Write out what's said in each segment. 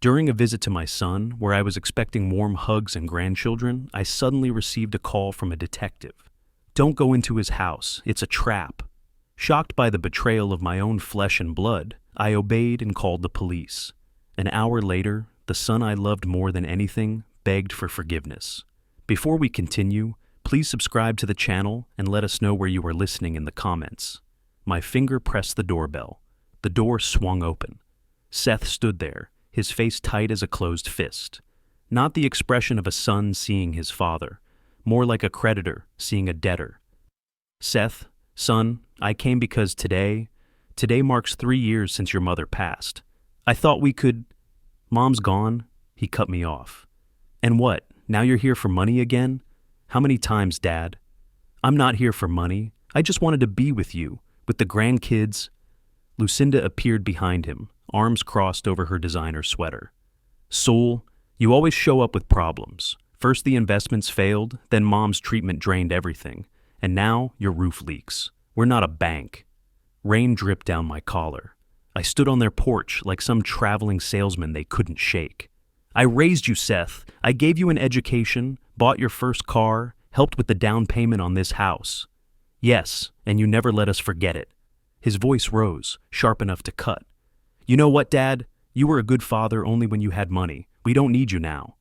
During a visit to my son, where I was expecting warm hugs and grandchildren, I suddenly received a call from a detective. Don't go into his house, it's a trap. Shocked by the betrayal of my own flesh and blood, I obeyed and called the police. An hour later, the son I loved more than anything begged for forgiveness. Before we continue, please subscribe to the channel and let us know where you are listening in the comments. My finger pressed the doorbell. The door swung open. Seth stood there, his face tight as a closed fist. Not the expression of a son seeing his father, more like a creditor seeing a debtor. Seth, son, I came because today marks 3 years since your mother passed. I thought we could... Mom's gone, he cut me off. And what, now you're here for money again? How many times, Dad? I'm not here for money. I just wanted to be with you, with the grandkids. Lucinda appeared behind him, arms crossed over her designer sweater. Soul, you always show up with problems. First the investments failed, then Mom's treatment drained everything, and now your roof leaks. We're not a bank. Rain dripped down my collar. I stood on their porch like some traveling salesman they couldn't shake. I raised you, Seth. I gave you an education, bought your first car, helped with the down payment on this house. Yes, and you never let us forget it. His voice rose, sharp enough to cut. You know what, Dad? You were a good father only when you had money. We don't need you now.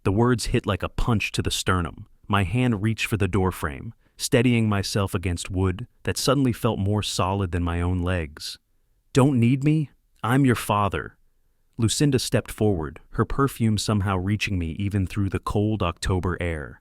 The words hit like a punch to the sternum. My hand reached for the doorframe, steadying myself against wood that suddenly felt more solid than my own legs. Don't need me? I'm your father. Lucinda stepped forward, her perfume somehow reaching me even through the cold October air.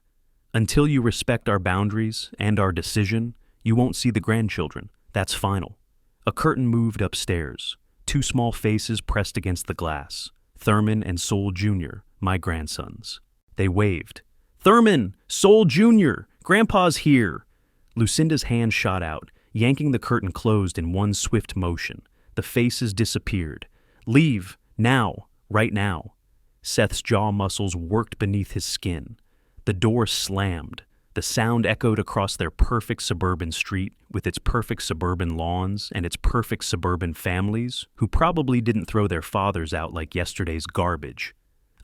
Until you respect our boundaries and our decision, you won't see the grandchildren. That's final. A curtain moved upstairs. 2 small faces pressed against the glass. Thurman and Soul Jr., my grandsons. They waved. Thurman! Soul Jr.! Grandpa's here! Lucinda's hand shot out, yanking the curtain closed in one swift motion. The faces disappeared. Leave! Now! Right now! Seth's jaw muscles worked beneath his skin. The door slammed. The sound echoed across their perfect suburban street with its perfect suburban lawns and its perfect suburban families who probably didn't throw their fathers out like yesterday's garbage.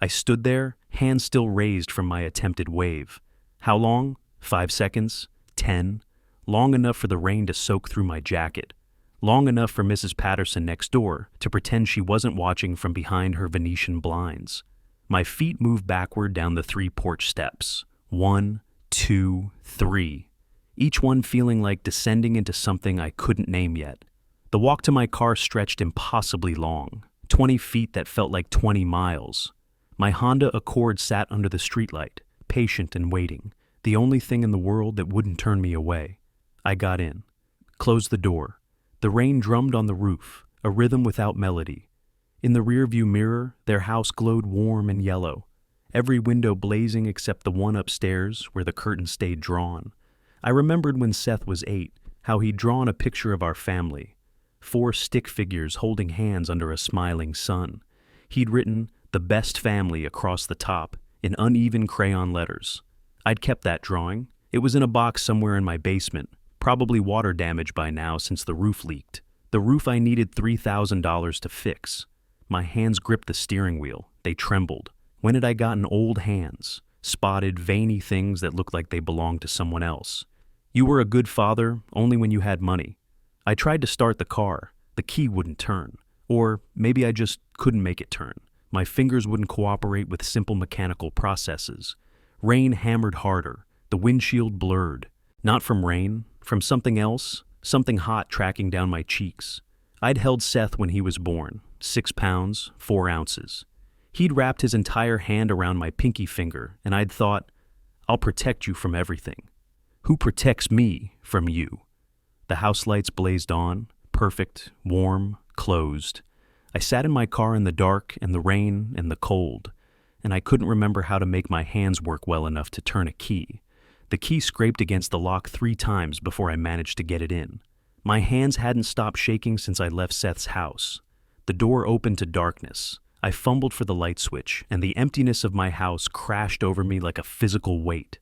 I stood there, hands still raised from my attempted wave. How long? 5 seconds? 10? Long enough for the rain to soak through my jacket. Long enough for Mrs. Patterson next door to pretend she wasn't watching from behind her Venetian blinds. My feet moved backward down the 3 porch steps. 1, 2, 3. Each one feeling like descending into something I couldn't name yet. The walk to my car stretched impossibly long, 20 feet that felt like 20 miles. My Honda Accord sat under the streetlight, patient and waiting, the only thing in the world that wouldn't turn me away. I got in, closed the door. The rain drummed on the roof, a rhythm without melody. In the rearview mirror, their house glowed warm and yellow, every window blazing except the one upstairs where the curtain stayed drawn. I remembered when Seth was 8, how he'd drawn a picture of our family, 4 stick figures holding hands under a smiling sun. He'd written, "The best family" across the top, in uneven crayon letters. I'd kept that drawing. It was in a box somewhere in my basement, probably water damage by now since the roof leaked. The roof I needed $3,000 to fix. My hands gripped the steering wheel. They trembled. When had I gotten old hands? Spotted, veiny things that looked like they belonged to someone else. You were a good father only when you had money. I tried to start the car. The key wouldn't turn. Or maybe I just couldn't make it turn. My fingers wouldn't cooperate with simple mechanical processes. Rain hammered harder. The windshield blurred. Not from rain, from something else, something hot tracking down my cheeks. I'd held Seth when he was born, 6 pounds, 4 ounces. He'd wrapped his entire hand around my pinky finger, and I'd thought, I'll protect you from everything. Who protects me from you? The house lights blazed on, perfect, warm, closed. I sat in my car in the dark and the rain and the cold, and I couldn't remember how to make my hands work well enough to turn a key. The key scraped against the lock 3 times before I managed to get it in. My hands hadn't stopped shaking since I left Seth's house. The door opened to darkness. I fumbled for the light switch, and the emptiness of my house crashed over me like a physical weight.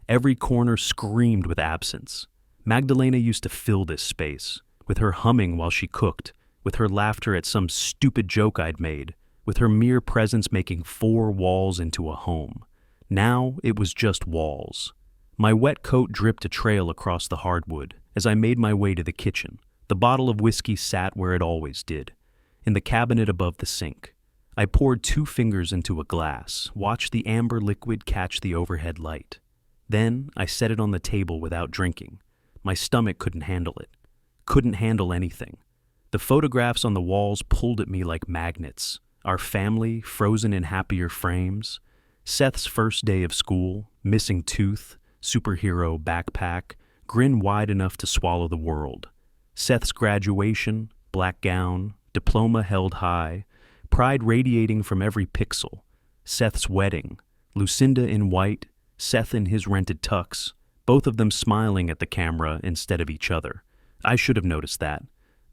Every corner screamed with absence. Magdalena used to fill this space, with her humming while she cooked, with her laughter at some stupid joke I'd made, with her mere presence making 4 walls into a home. Now it was just walls. My wet coat dripped a trail across the hardwood as I made my way to the kitchen. The bottle of whiskey sat where it always did, in the cabinet above the sink. I poured 2 fingers into a glass, watched the amber liquid catch the overhead light. Then I set it on the table without drinking. My stomach couldn't handle it. Couldn't handle anything. The photographs on the walls pulled at me like magnets. Our family, frozen in happier frames. Seth's first day of school, missing tooth, superhero backpack, grin wide enough to swallow the world. Seth's graduation, black gown, diploma held high, pride radiating from every pixel. Seth's wedding, Lucinda in white, Seth in his rented tux, both of them smiling at the camera instead of each other. I should have noticed that.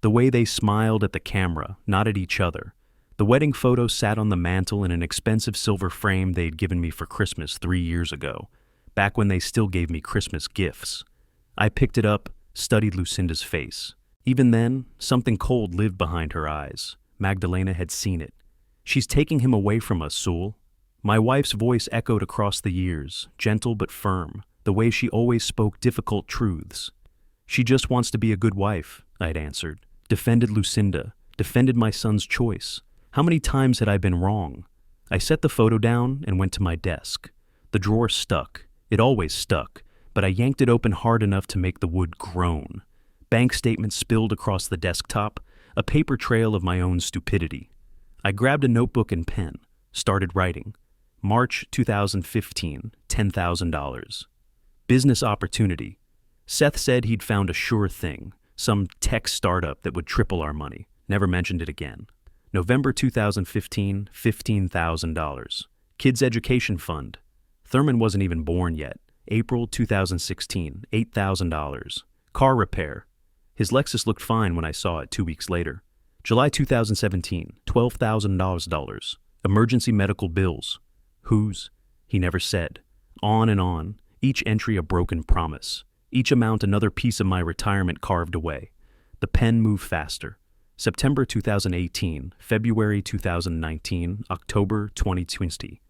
The way they smiled at the camera, not at each other. The wedding photo sat on the mantel in an expensive silver frame they'd given me for Christmas 3 years ago, back when they still gave me Christmas gifts. I picked it up, studied Lucinda's face. Even then, something cold lived behind her eyes. Magdalena had seen it. "She's taking him away from us, Sewell." My wife's voice echoed across the years, gentle but firm, the way she always spoke difficult truths. "She just wants to be a good wife," I'd answered. Defended Lucinda, defended my son's choice. How many times had I been wrong? I set the photo down and went to my desk. The drawer stuck. It always stuck, but I yanked it open hard enough to make the wood groan. Bank statements spilled across the desktop, a paper trail of my own stupidity. I grabbed a notebook and pen, started writing. March 2015, $10,000. Business opportunity. Seth said he'd found a sure thing, some tech startup that would triple our money. Never mentioned it again. November 2015, $15,000. Kids Education Fund. Thurman wasn't even born yet. April 2016, $8,000. Car repair. His Lexus looked fine when I saw it 2 weeks later. July 2017, $12,000. Emergency medical bills. Whose? He never said. On and on, each entry a broken promise. Each amount another piece of my retirement carved away. The pen moved faster. September 2018, February 2019, October 2020.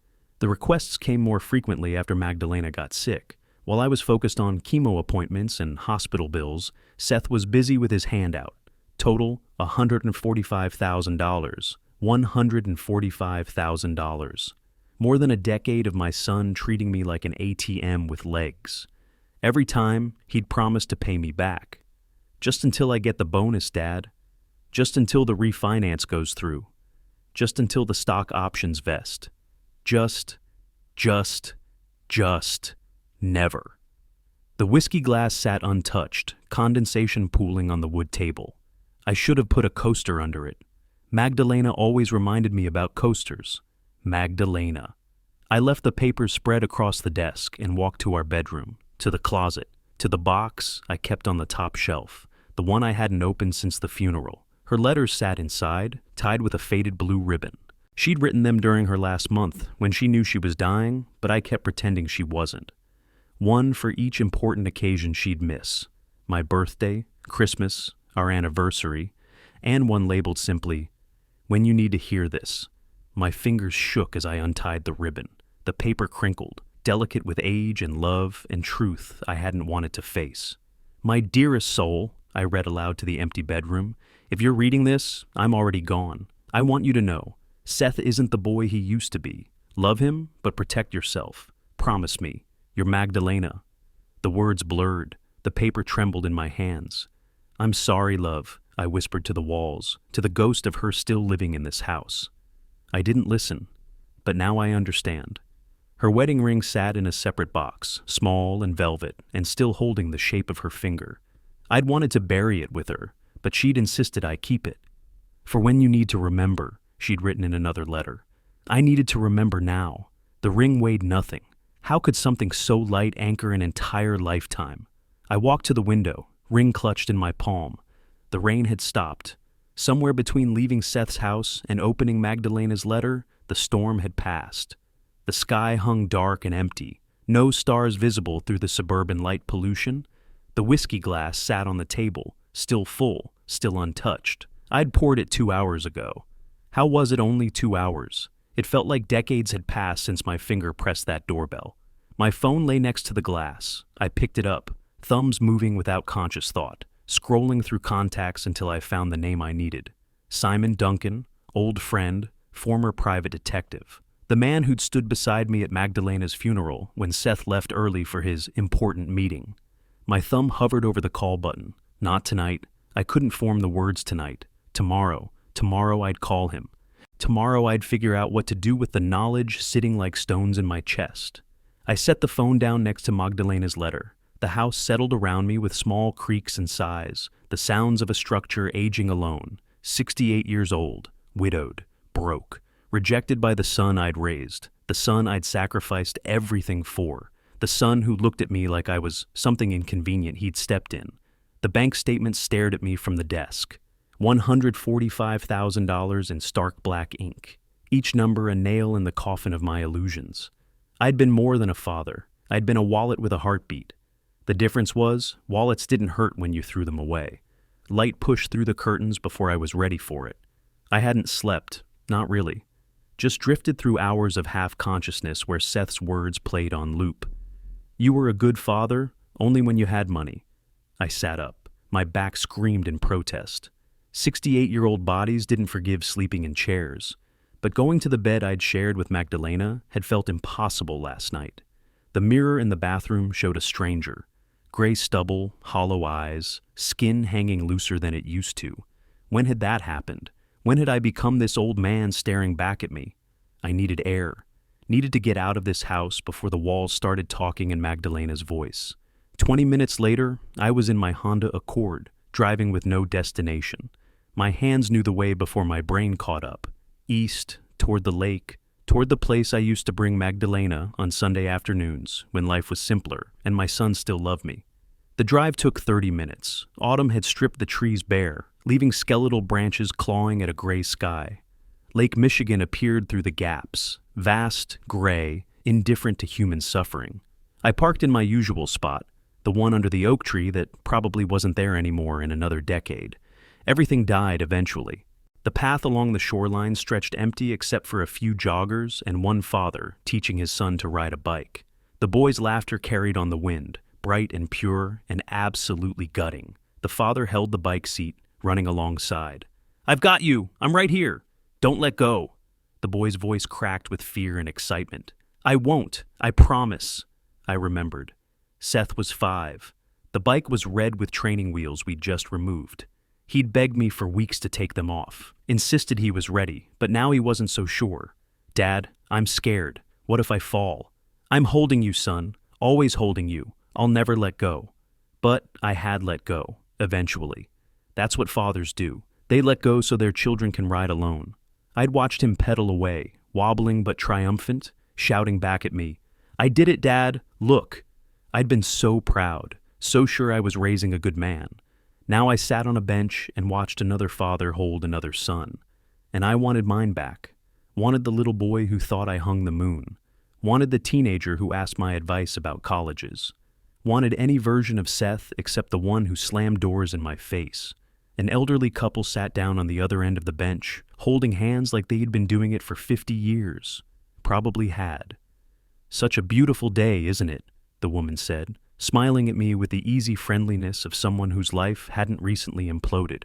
The requests came more frequently after Magdalena got sick. While I was focused on chemo appointments and hospital bills, Seth was busy with his handout. Total, $145,000. $145,000. More than a decade of my son treating me like an ATM with legs. Every time, he'd promised to pay me back. Just until I get the bonus, Dad. Just until the refinance goes through. Just until the stock options vest. Just never. The whiskey glass sat untouched, condensation pooling on the wood table. I should have put a coaster under it. Magdalena always reminded me about coasters. Magdalena. I left the papers spread across the desk and walked to our bedroom, to the closet, to the box I kept on the top shelf, the one I hadn't opened since the funeral. Her letters sat inside, tied with a faded blue ribbon. She'd written them during her last month, when she knew she was dying, but I kept pretending she wasn't. One for each important occasion she'd miss. My birthday, Christmas, our anniversary, and one labeled simply, "When you need to hear this." My fingers shook as I untied the ribbon. The paper crinkled, delicate with age and love and truth I hadn't wanted to face. "My dearest soul," I read aloud to the empty bedroom, "if you're reading this, I'm already gone. I want you to know, Seth isn't the boy he used to be. Love him, but protect yourself. Promise me. Your Magdalena." The words blurred. The paper trembled in my hands. "I'm sorry, love," I whispered to the walls, to the ghost of her still living in this house. I didn't listen, but now I understand. Her wedding ring sat in a separate box, small and velvet, and still holding the shape of her finger. I'd wanted to bury it with her, but she'd insisted I keep it. "For when you need to remember," she'd written in another letter. I needed to remember now. The ring weighed nothing. How could something so light anchor an entire lifetime? I walked to the window, ring clutched in my palm. The rain had stopped. Somewhere between leaving Seth's house and opening Magdalena's letter, the storm had passed. The sky hung dark and empty, no stars visible through the suburban light pollution. The whiskey glass sat on the table, still full, still untouched. I'd poured it 2 hours ago. How was it only 2 hours? It felt like decades had passed since my finger pressed that doorbell. My phone lay next to the glass. I picked it up, thumbs moving without conscious thought, scrolling through contacts until I found the name I needed. Simon Duncan, old friend, former private detective. The man who'd stood beside me at Magdalena's funeral when Seth left early for his important meeting. My thumb hovered over the call button. Not tonight. I couldn't form the words tonight. Tomorrow. Tomorrow I'd call him. Tomorrow I'd figure out what to do with the knowledge sitting like stones in my chest. I set the phone down next to Magdalena's letter. The house settled around me with small creaks and sighs, the sounds of a structure aging alone, 68 years old, widowed, broke, rejected by the son I'd raised, the son I'd sacrificed everything for, the son who looked at me like I was something inconvenient he'd stepped in. The bank statement stared at me from the desk. $145,000 in stark black ink, each number a nail in the coffin of my illusions. I'd been more than a father. I'd been a wallet with a heartbeat. The difference was, wallets didn't hurt when you threw them away. Light pushed through the curtains before I was ready for it. I hadn't slept, not really. Just drifted through hours of half-consciousness where Seth's words played on loop. You were a good father, only when you had money. I sat up. My back screamed in protest. 68-year-old bodies didn't forgive sleeping in chairs. But going to the bed I'd shared with Magdalena had felt impossible last night. The mirror in the bathroom showed a stranger. Gray stubble, hollow eyes, skin hanging looser than it used to. When had that happened? When had I become this old man staring back at me? I needed air. Needed to get out of this house before the walls started talking in Magdalena's voice. 20 minutes later, I was in my Honda Accord, driving with no destination. My hands knew the way before my brain caught up. East, toward the lake, toward the place I used to bring Magdalena on Sunday afternoons when life was simpler and my son still loved me. The drive took 30 minutes. Autumn had stripped the trees bare, leaving skeletal branches clawing at a gray sky. Lake Michigan appeared through the gaps, vast, gray, indifferent to human suffering. I parked in my usual spot, the one under the oak tree that probably wasn't there anymore in another decade. Everything died eventually. The path along the shoreline stretched empty except for a few joggers and one father teaching his son to ride a bike. The boy's laughter carried on the wind, bright and pure and absolutely gutting. The father held the bike seat, running alongside. "I've got you! I'm right here! Don't let go!" The boy's voice cracked with fear and excitement. "I won't! I promise!" I remembered. Seth was 5. The bike was red with training wheels we'd just removed. He'd begged me for weeks to take them off, insisted he was ready, but now he wasn't so sure. "Dad, I'm scared. What if I fall?" "I'm holding you, son. Always holding you. I'll never let go." But I had let go, eventually. That's what fathers do. They let go so their children can ride alone. I'd watched him pedal away, wobbling but triumphant, shouting back at me, "I did it, Dad. Look." I'd been so proud, so sure I was raising a good man. Now I sat on a bench and watched another father hold another son. And I wanted mine back. Wanted the little boy who thought I hung the moon. Wanted the teenager who asked my advice about colleges. Wanted any version of Seth except the one who slammed doors in my face. An elderly couple sat down on the other end of the bench, holding hands like they'd been doing it for 50 years. Probably had. "Such a beautiful day, isn't it?" the woman said, smiling at me with the easy friendliness of someone whose life hadn't recently imploded.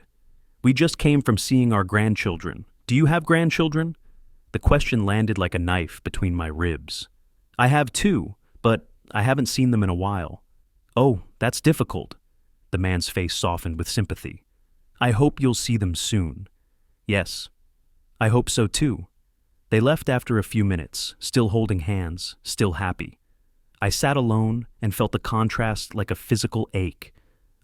"We just came from seeing our grandchildren. Do you have grandchildren?" The question landed like a knife between my ribs. "I have 2, but I haven't seen them in a while." "Oh, that's difficult." The man's face softened with sympathy. "I hope you'll see them soon." "Yes, I hope so too." They left after a few minutes, still holding hands, still happy. I sat alone and felt the contrast like a physical ache.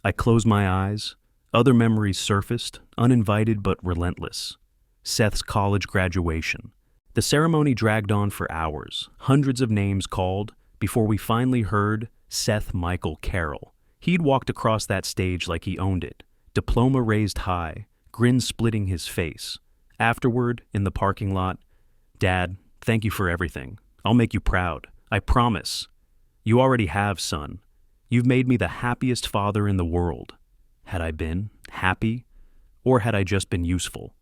I closed my eyes. Other memories surfaced, uninvited but relentless. Seth's college graduation. The ceremony dragged on for hours, hundreds of names called, before we finally heard Seth Michael Carroll. He'd walked across that stage like he owned it, diploma raised high, grin splitting his face. Afterward, in the parking lot, "Dad, thank you for everything. I'll make you proud. I promise." "You already have, son. You've made me the happiest father in the world." Had I been happy? Or had I just been useful?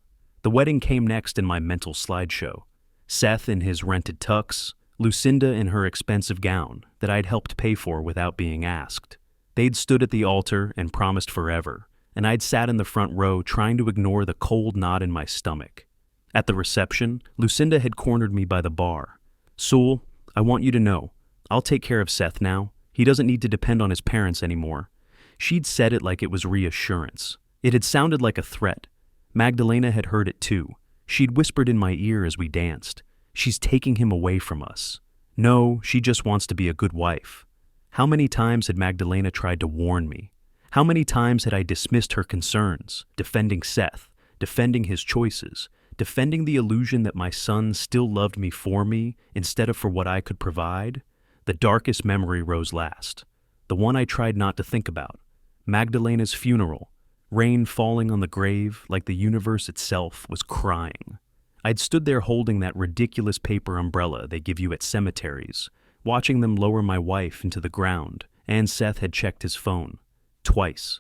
The wedding came next in my mental slideshow. Seth in his rented tux, Lucinda in her expensive gown that I'd helped pay for without being asked. They'd stood at the altar and promised forever, and I'd sat in the front row trying to ignore the cold knot in my stomach. At the reception, Lucinda had cornered me by the bar. "Sewell, I want you to know, I'll take care of Seth now. He doesn't need to depend on his parents anymore." She'd said it like it was reassurance. It had sounded like a threat. Magdalena had heard it too. She'd whispered in my ear as we danced, "She's taking him away from us." No, she just wants to be a good wife. How many times had Magdalena tried to warn me? How many times had I dismissed her concerns, defending Seth, defending his choices, defending the illusion that my son still loved me for me instead of for what I could provide? The darkest memory rose last, the one I tried not to think about. Magdalena's funeral, rain falling on the grave like the universe itself was crying. I'd stood there holding that ridiculous paper umbrella they give you at cemeteries, watching them lower my wife into the ground, and Seth had checked his phone. Twice.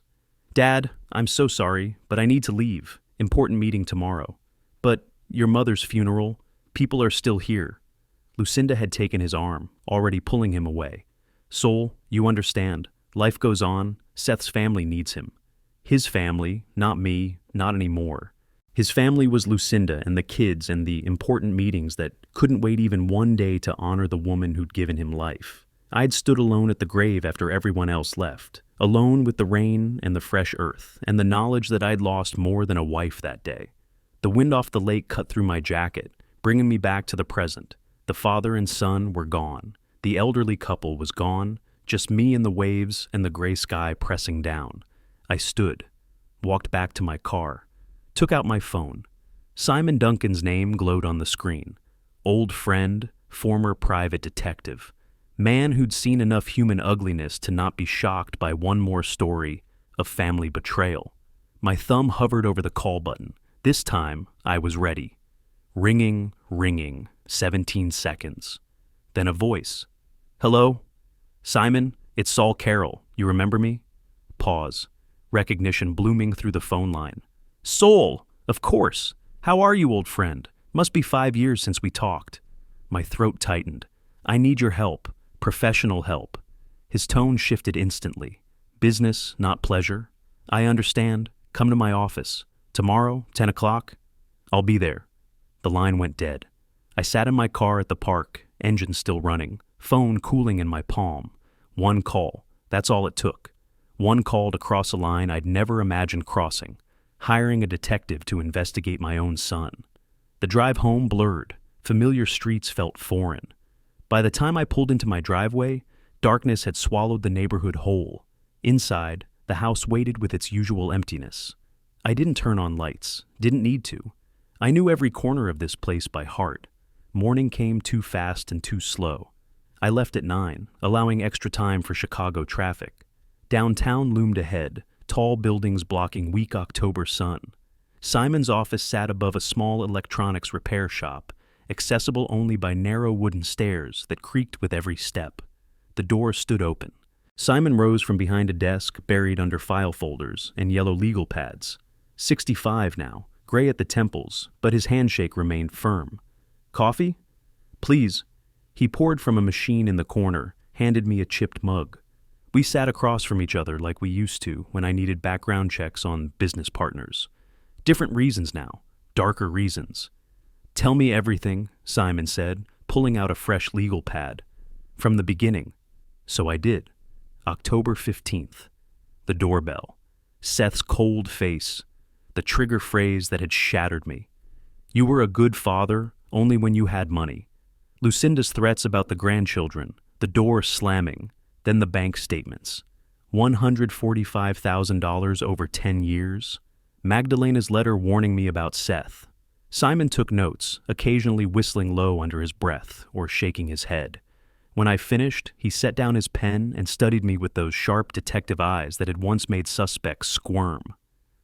"Dad, I'm so sorry, but I need to leave. Important meeting tomorrow." "But your mother's funeral, people are still here." Lucinda had taken his arm, already pulling him away. "Soul, you understand. Life goes on. Seth's family needs him." His family, not me, not anymore. His family was Lucinda and the kids and the important meetings that couldn't wait even one day to honor the woman who'd given him life. I'd stood alone at the grave after everyone else left, alone with the rain and the fresh earth, and the knowledge that I'd lost more than a wife that day. The wind off the lake cut through my jacket, bringing me back to the present. The father and son were gone. The elderly couple was gone, just me and the waves and the gray sky pressing down. I stood, walked back to my car, took out my phone. Simon Duncan's name glowed on the screen. Old friend, former private detective. Man who'd seen enough human ugliness to not be shocked by one more story of family betrayal. My thumb hovered over the call button. This time, I was ready. Ringing, 17 seconds. Then a voice. "Hello? Simon, it's Saul Carroll. You remember me?" Pause. Recognition blooming through the phone line. "Soul! Of course! How are you, old friend? Must be 5 years since we talked." My throat tightened. "I need your help. Professional help." His tone shifted instantly. "Business, not pleasure." "I understand. Come to my office. Tomorrow, 10 o'clock? "I'll be there." The line went dead. I sat in my car at the park, engine still running, phone cooling in my palm. One call. That's all it took. One call to cross a line I'd never imagined crossing, hiring a detective to investigate my own son. The drive home blurred. Familiar streets felt foreign. By the time I pulled into my driveway, darkness had swallowed the neighborhood whole. Inside, the house waited with its usual emptiness. I didn't turn on lights, didn't need to. I knew every corner of this place by heart. Morning came too fast and too slow. I left at 9, allowing extra time for Chicago traffic. Downtown loomed ahead, tall buildings blocking weak October sun. Simon's office sat above a small electronics repair shop, accessible only by narrow wooden stairs that creaked with every step. The door stood open. Simon rose from behind a desk buried under file folders and yellow legal pads. 65 now, gray at the temples, but his handshake remained firm. "Coffee?" "Please." He poured from a machine in the corner, handed me a chipped mug. We sat across from each other like we used to when I needed background checks on business partners. Different reasons now, darker reasons. "Tell me everything," Simon said, pulling out a fresh legal pad. "From the beginning." So I did. October 15th. The doorbell. Seth's cold face. The trigger phrase that had shattered me. "You were a good father only when you had money." Lucinda's threats about the grandchildren, the door slamming, then the bank statements. $145,000 over 10 years. Magdalena's letter warning me about Seth. Simon took notes, occasionally whistling low under his breath or shaking his head. When I finished, he set down his pen and studied me with those sharp detective eyes that had once made suspects squirm.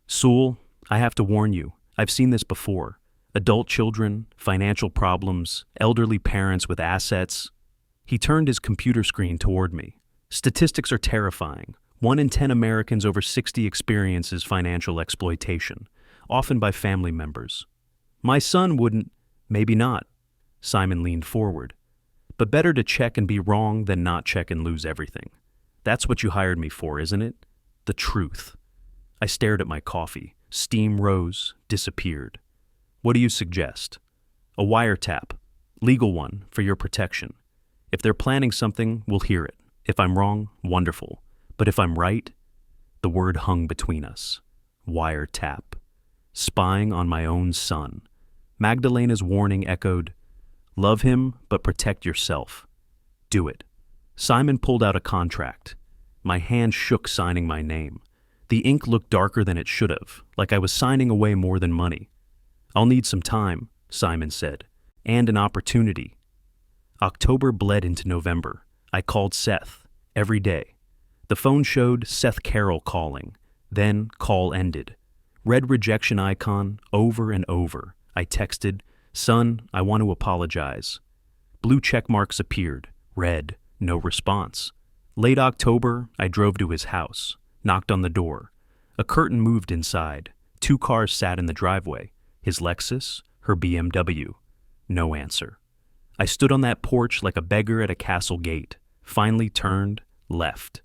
"Sewell, I have to warn you, I've seen this before. Adult children, financial problems, elderly parents with assets." He turned his computer screen toward me. "Statistics are terrifying. 1 in 10 Americans over 60 experiences financial exploitation, often by family members. My son wouldn't. Maybe not. Simon leaned forward. But better to check and be wrong than not check and lose everything. That's what you hired me for, isn't it? The truth. I stared at my coffee. Steam rose, disappeared. What do you suggest? A wiretap. Legal one, for your protection. If they're planning something, we'll hear it. If I'm wrong, wonderful. But if I'm right, the word hung between us. Wiretap. Spying on my own son. Magdalena's warning echoed, love him, but protect yourself. Do it. Simon pulled out a contract. My hand shook signing my name. The ink looked darker than it should have, like I was signing away more than money. I'll need some time, Simon said, and an opportunity. October bled into November. I called Seth, every day. The phone showed Seth Carroll calling. Then call ended. Red rejection icon over and over. I texted, son, I want to apologize. Blue check marks appeared. Red, no response. Late October, I drove to his house, knocked on the door. A curtain moved inside. 2 cars sat in the driveway. His Lexus, her BMW. No answer. I stood on that porch like a beggar at a castle gate, finally turned, left.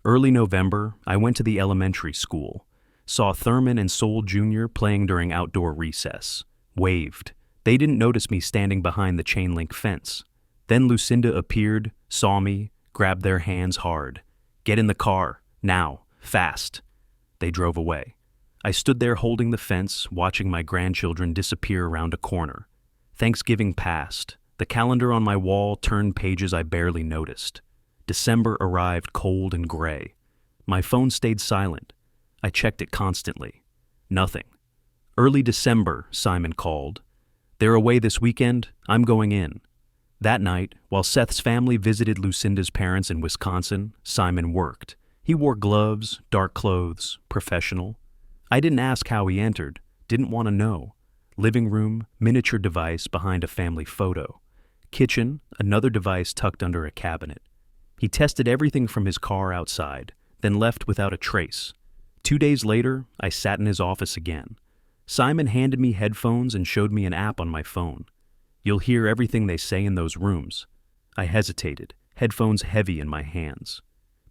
Early November, I went to the elementary school. Saw Thurman and Soul Jr. playing during outdoor recess. Waved. They didn't notice me standing behind the chain-link fence. Then Lucinda appeared, saw me, grabbed their hands hard. Get in the car, now, fast. They drove away. I stood there holding the fence, watching my grandchildren disappear around a corner. Thanksgiving passed. The calendar on my wall turned pages I barely noticed. December arrived cold and gray. My phone stayed silent. I checked it constantly. Nothing. Early December, Simon called. They're away this weekend, I'm going in. That night, while Seth's family visited Lucinda's parents in Wisconsin, Simon worked. He wore gloves, dark clothes, professional. I didn't ask how he entered, didn't want to know. Living room, miniature device behind a family photo. Kitchen, another device tucked under a cabinet. He tested everything from his car outside, then left without a trace. 2 days later, I sat in his office again. Simon handed me headphones and showed me an app on my phone. You'll hear everything they say in those rooms. I hesitated, headphones heavy in my hands.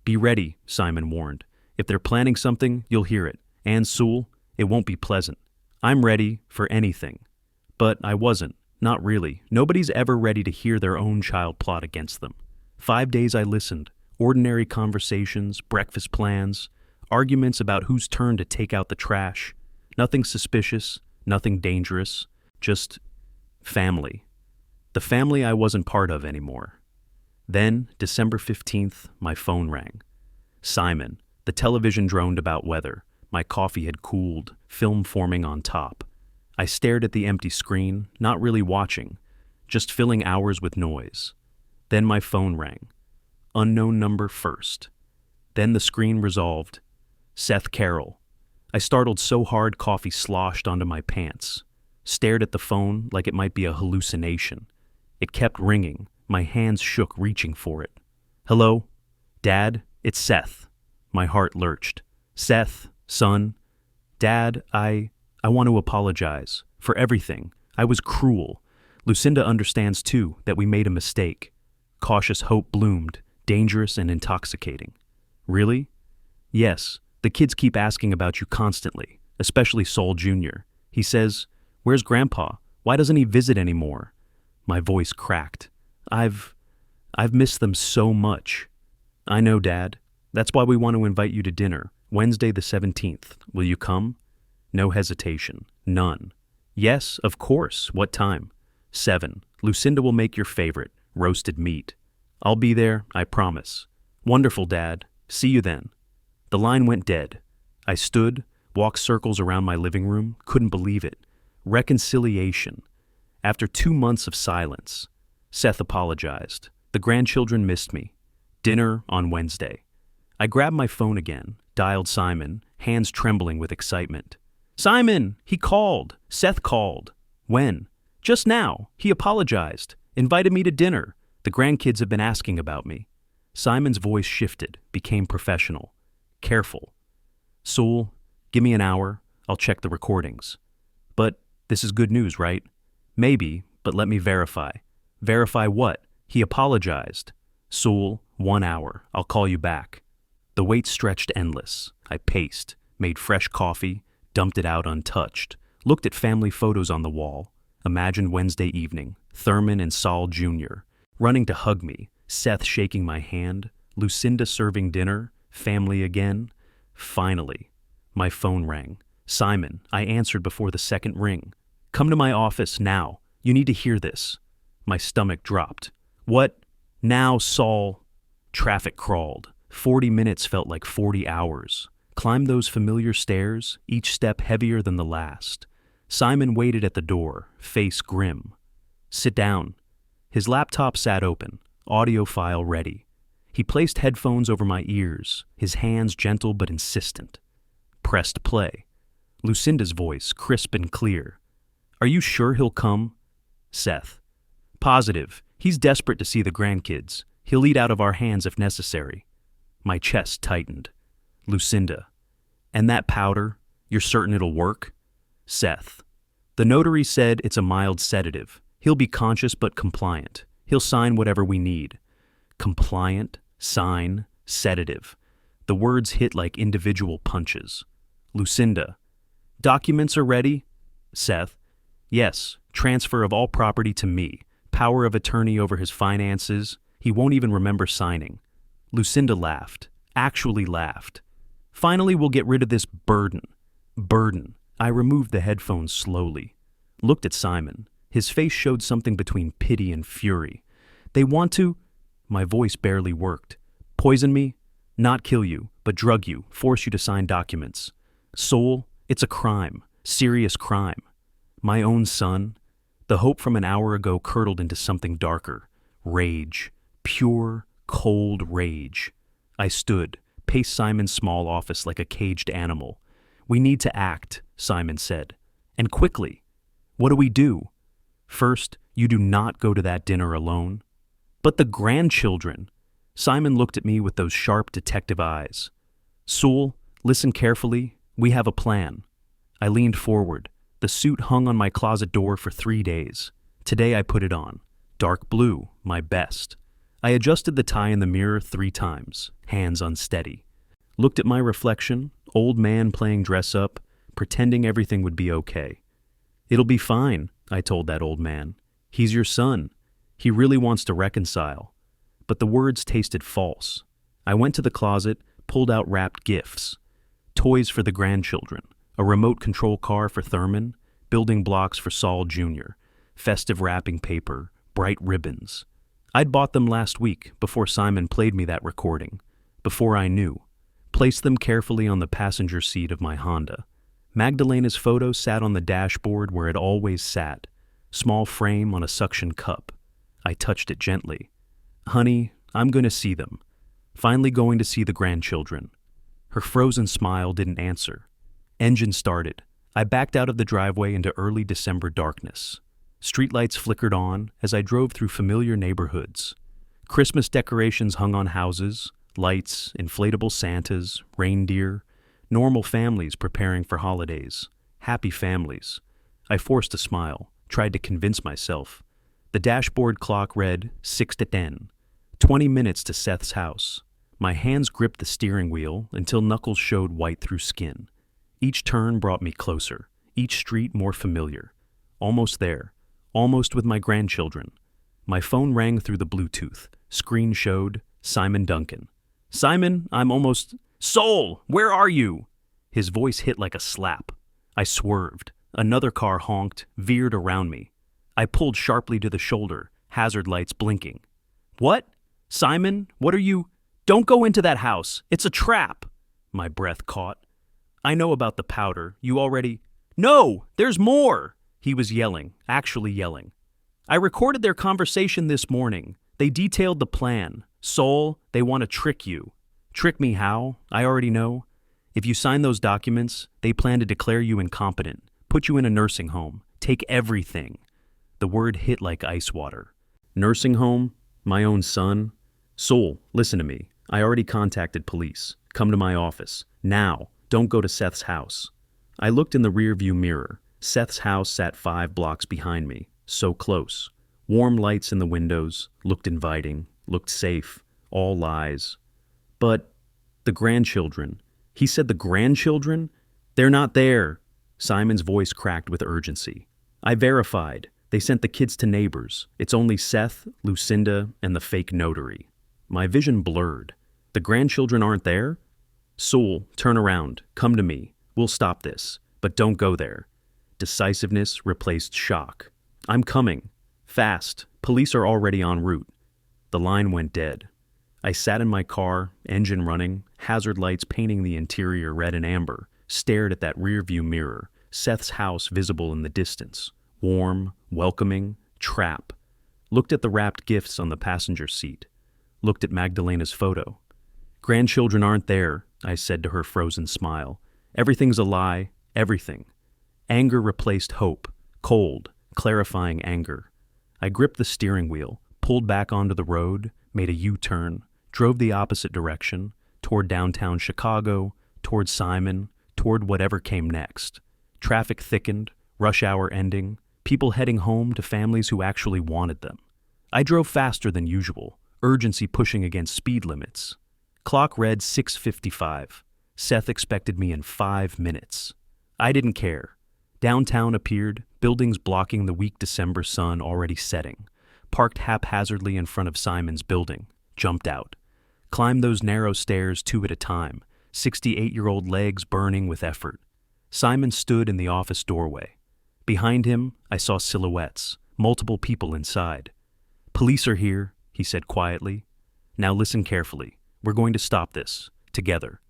Be ready, Simon warned. If they're planning something, you'll hear it. And Sewell, it won't be pleasant. I'm ready for anything. But I wasn't, not really. Nobody's ever ready to hear their own child plot against them. 5 days I listened. Ordinary conversations, breakfast plans, arguments about whose turn to take out the trash. Nothing suspicious, nothing dangerous, just family. The family I wasn't part of anymore. Then, December 15th, my phone rang. Simon. The television droned about weather. My coffee had cooled, film forming on top. I stared at the empty screen, not really watching, just filling hours with noise. Then my phone rang. Unknown number first. Then the screen resolved. Seth Carroll. I startled so hard coffee sloshed onto my pants. Stared at the phone like it might be a hallucination. It kept ringing. My hands shook reaching for it. Hello? Dad, it's Seth. My heart lurched. Seth, son. Dad, I want to apologize. For everything. I was cruel. Lucinda understands too that we made a mistake. Cautious hope bloomed, dangerous and intoxicating. Really? Yes. The kids keep asking about you constantly, especially Soul Jr. He says, where's Grandpa? Why doesn't he visit anymore? My voice cracked. I've missed them so much. I know, Dad. That's why we want to invite you to dinner, Wednesday the 17th. Will you come? No hesitation. None. Yes, of course. What time? 7. Lucinda will make your favorite, roasted meat. I'll be there, I promise. Wonderful, Dad. See you then. The line went dead. I stood, walked circles around my living room, couldn't believe it. Reconciliation. After 2 months of silence, Seth apologized. The grandchildren missed me. Dinner on Wednesday. I grabbed my phone again, dialed Simon, hands trembling with excitement. Simon! He called! Seth called. When? Just now. He apologized. Invited me to dinner. The grandkids have been asking about me. Simon's voice shifted, became professional. Careful. Sewell, give me an hour. I'll check the recordings. But This is good news, right? Maybe, but let me verify. Verify what? He apologized. Sewell, 1 hour. I'll call you back. The wait stretched endless. I paced, made fresh coffee, dumped it out untouched, looked at family photos on the wall. Imagined Wednesday evening, Thurman and Saul Jr. running to hug me, Seth shaking my hand, Lucinda serving dinner, family again. Finally, my phone rang. Simon, I answered before the second ring. Come to my office now. You need to hear this. My stomach dropped. What? Now, Saul. Traffic crawled. 40 minutes felt like 40 hours. Climbed those familiar stairs, each step heavier than the last. Simon waited at the door, face grim. Sit down. His laptop sat open, audio file ready. He placed headphones over my ears, his hands gentle but insistent. Pressed play. Lucinda's voice, crisp and clear. Are you sure he'll come? Seth. Positive. He's desperate to see the grandkids. He'll eat out of our hands if necessary. My chest tightened. Lucinda. And that powder? You're certain it'll work? Seth. The notary said it's a mild sedative. He'll be conscious but compliant. He'll sign whatever we need. Compliant, sign, sedative. The words hit like individual punches. Lucinda. Documents are ready? Seth. Yes, transfer of all property to me. Power of attorney over his finances. He won't even remember signing. Lucinda laughed. Actually laughed. Finally, we'll get rid of this burden. Burden. I removed the headphones slowly. Looked at Simon. His face showed something between pity and fury. They want to... My voice barely worked. Poison me? Not kill you, but drug you, force you to sign documents. Soul, it's a crime. Serious crime. My own son. The hope from an hour ago curdled into something darker. Rage. Pure, cold rage. I stood, paced Simon's small office like a caged animal. We need to act, Simon said. And quickly. What do we do? First, you do not go to that dinner alone. But the grandchildren. Simon looked at me with those sharp detective eyes. Sewell, listen carefully. We have a plan. I leaned forward. The suit hung on my closet door for 3 days. Today I put it on. Dark blue, my best. I adjusted the tie in the mirror 3 times, hands unsteady. Looked at my reflection, old man playing dress up, pretending everything would be okay. It'll be fine, I told that old man. He's your son. He really wants to reconcile. But the words tasted false. I went to the closet, pulled out wrapped gifts. Toys for the grandchildren, a remote control car for Thurman, building blocks for Saul Jr., festive wrapping paper, bright ribbons. I'd bought them last week before Simon played me that recording, before I knew. Placed them carefully on the passenger seat of my Honda. Magdalena's photo sat on the dashboard where it always sat, small frame on a suction cup. I touched it gently. Honey, I'm going to see them. Finally going to see the grandchildren. Her frozen smile didn't answer. Engine started. I backed out of the driveway into early December darkness. Streetlights flickered on as I drove through familiar neighborhoods. Christmas decorations hung on houses, lights, inflatable Santas, reindeer, normal families preparing for holidays, happy families. I forced a smile, tried to convince myself. The dashboard clock read 6 to 10, 20 minutes to Seth's house. My hands gripped the steering wheel until knuckles showed white through skin. Each turn brought me closer, each street more familiar. Almost there, almost with my grandchildren. My phone rang through the Bluetooth. Screen showed Simon Duncan. Simon, I'm almost... Soul, where are you? His voice hit like a slap. I swerved. Another car honked, veered around me. I pulled sharply to the shoulder, hazard lights blinking. What? Simon, what are you... Don't go into that house. It's a trap. My breath caught. I know about the powder. You already... No, there's more. He was yelling, actually yelling. I recorded their conversation this morning. They detailed the plan. Soul, they want to trick you. Trick me how? I already know. If you sign those documents, they plan to declare you incompetent, put you in a nursing home, take everything. The word hit like ice water. Nursing home? My own son? Soul, listen to me. I already contacted police. Come to my office. Now. Don't go to Seth's house. I looked in the rearview mirror. Seth's house sat 5 blocks behind me, so close. Warm lights in the windows, looked inviting, looked safe, all lies. But the grandchildren. He said the grandchildren? They're not there. Simon's voice cracked with urgency. I verified. They sent the kids to neighbors. It's only Seth, Lucinda, and the fake notary. My vision blurred. The grandchildren aren't there? Sewell, turn around. Come to me. We'll stop this. But don't go there. Decisiveness replaced shock. I'm coming. Fast. Police are already en route. The line went dead. I sat in my car, engine running, hazard lights painting the interior red and amber, stared at that rearview mirror, Seth's house visible in the distance. Warm, welcoming, trap. Looked at the wrapped gifts on the passenger seat. Looked at Magdalena's photo. Grandchildren aren't there, I said to her frozen smile. Everything's a lie, everything. Anger replaced hope, cold, clarifying anger. I gripped the steering wheel, pulled back onto the road, made a U-turn, drove the opposite direction, toward downtown Chicago, toward Simon, toward whatever came next. Traffic thickened, rush hour ending, people heading home to families who actually wanted them. I drove faster than usual, urgency pushing against speed limits. Clock read 6:55. Seth expected me in 5 minutes. I didn't care. Downtown appeared, buildings blocking the weak December sun already setting. Parked haphazardly in front of Simon's building. Jumped out. Climbed those narrow stairs 2 at a time, 68-year-old legs burning with effort. Simon stood in the office doorway. Behind him, I saw silhouettes, multiple people inside. Police are here, he said quietly. Now listen carefully. We're going to stop this, together.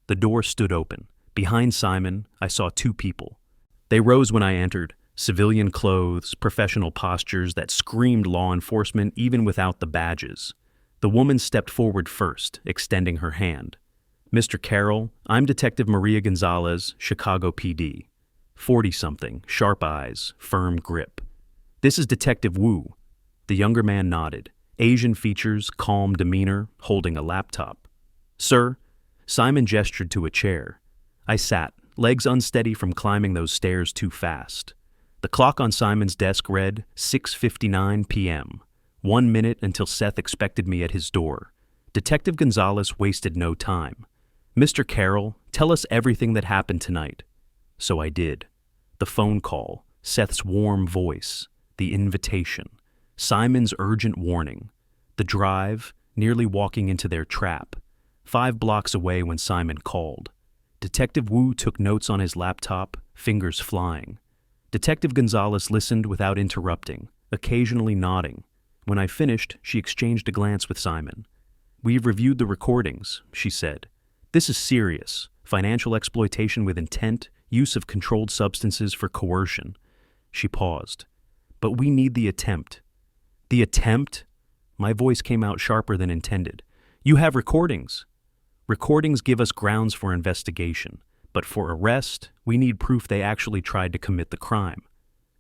The door stood open. Behind Simon, I saw 2 people. They rose when I entered, civilian clothes, professional postures that screamed law enforcement even without the badges. The woman stepped forward first, extending her hand. Mr. Carroll, I'm Detective Maria Gonzalez, Chicago PD. 40-something, sharp eyes, firm grip. This is Detective Wu. The younger man nodded. Asian features, calm demeanor, holding a laptop. Sir? Simon gestured to a chair. I sat, legs unsteady from climbing those stairs too fast. The clock on Simon's desk read 6:59 p.m. 1 minute until Seth expected me at his door. Detective Gonzalez wasted no time. Mr. Carroll, tell us everything that happened tonight. So I did. The phone call, Seth's warm voice, the invitation, Simon's urgent warning, the drive, nearly walking into their trap, 5 blocks away when Simon called. Detective Wu took notes on his laptop, fingers flying. Detective Gonzalez listened without interrupting, occasionally nodding. When I finished, she exchanged a glance with Simon. We've reviewed the recordings, she said. This is serious. Financial exploitation with intent, use of controlled substances for coercion. She paused. But we need the attempt. The attempt? My voice came out sharper than intended. You have recordings. Recordings give us grounds for investigation, but for arrest, we need proof they actually tried to commit the crime.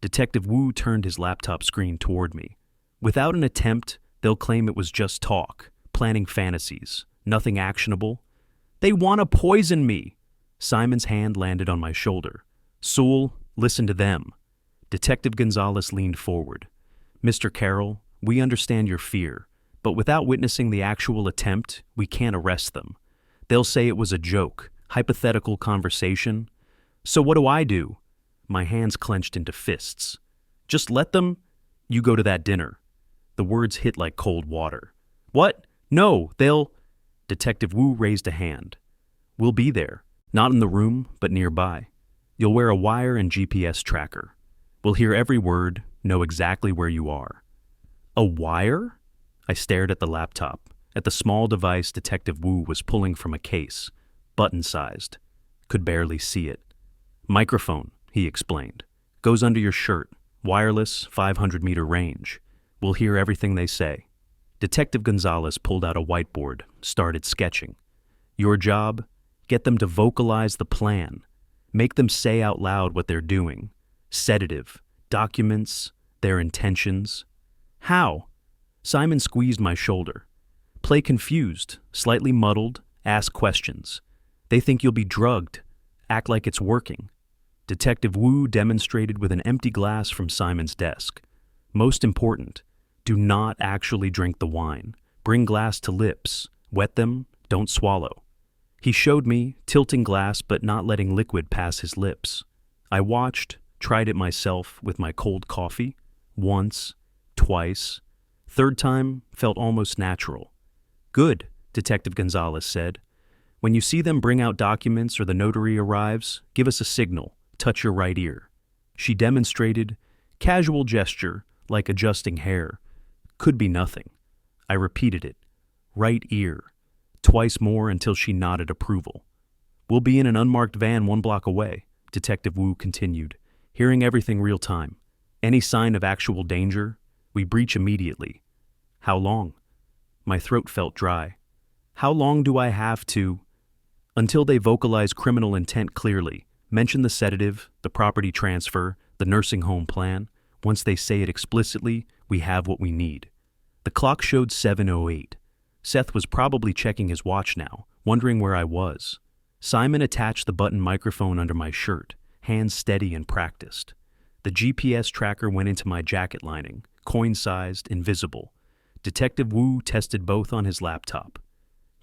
Detective Wu turned his laptop screen toward me. Without an attempt, they'll claim it was just talk, planning fantasies, nothing actionable. They want to poison me. Simon's hand landed on my shoulder. Sewell, listen to them. Detective Gonzalez leaned forward. Mr. Carroll, we understand your fear, but without witnessing the actual attempt, we can't arrest them. They'll say it was a joke, hypothetical conversation. So what do I do? My hands clenched into fists. Just let them? You go to that dinner. The words hit like cold water. What? No, they'll... Detective Wu raised a hand. We'll be there. Not in the room, but nearby. You'll wear a wire and GPS tracker. We'll hear every word, know exactly where you are. A wire? I stared at the laptop, at the small device Detective Wu was pulling from a case, button-sized. Could barely see it. Microphone, he explained. Goes under your shirt. Wireless, 500-meter range. We'll hear everything they say. Detective Gonzalez pulled out a whiteboard, started sketching. Your job? Get them to vocalize the plan. Make them say out loud what they're doing. Sedative, documents, their intentions. How? Simon squeezed my shoulder. Play confused, slightly muddled, ask questions. They think you'll be drugged. Act like it's working. Detective Wu demonstrated with an empty glass from Simon's desk. Most important, do not actually drink the wine. Bring glass to lips. Wet them, don't swallow. He showed me, tilting glass but not letting liquid pass his lips. I watched, tried it myself with my cold coffee. Once, twice. Third time felt almost natural. Good, Detective Gonzalez said. When you see them bring out documents or the notary arrives, give us a signal. Touch your right ear. She demonstrated, casual gesture, like adjusting hair. Could be nothing. I repeated it. Right ear. Twice more until she nodded approval. We'll be in an unmarked van 1 block away, Detective Wu continued, hearing everything real time. Any sign of actual danger, we breach immediately. How long? My throat felt dry. How long do I have to? Until they vocalize criminal intent clearly, mention the sedative, the property transfer, the nursing home plan. Once they say it explicitly, we have what we need. The clock showed 7:08. Seth was probably checking his watch now, wondering where I was. Simon attached the button microphone under my shirt, hands steady and practiced. The GPS tracker went into my jacket lining, coin-sized, invisible. Detective Wu tested both on his laptop.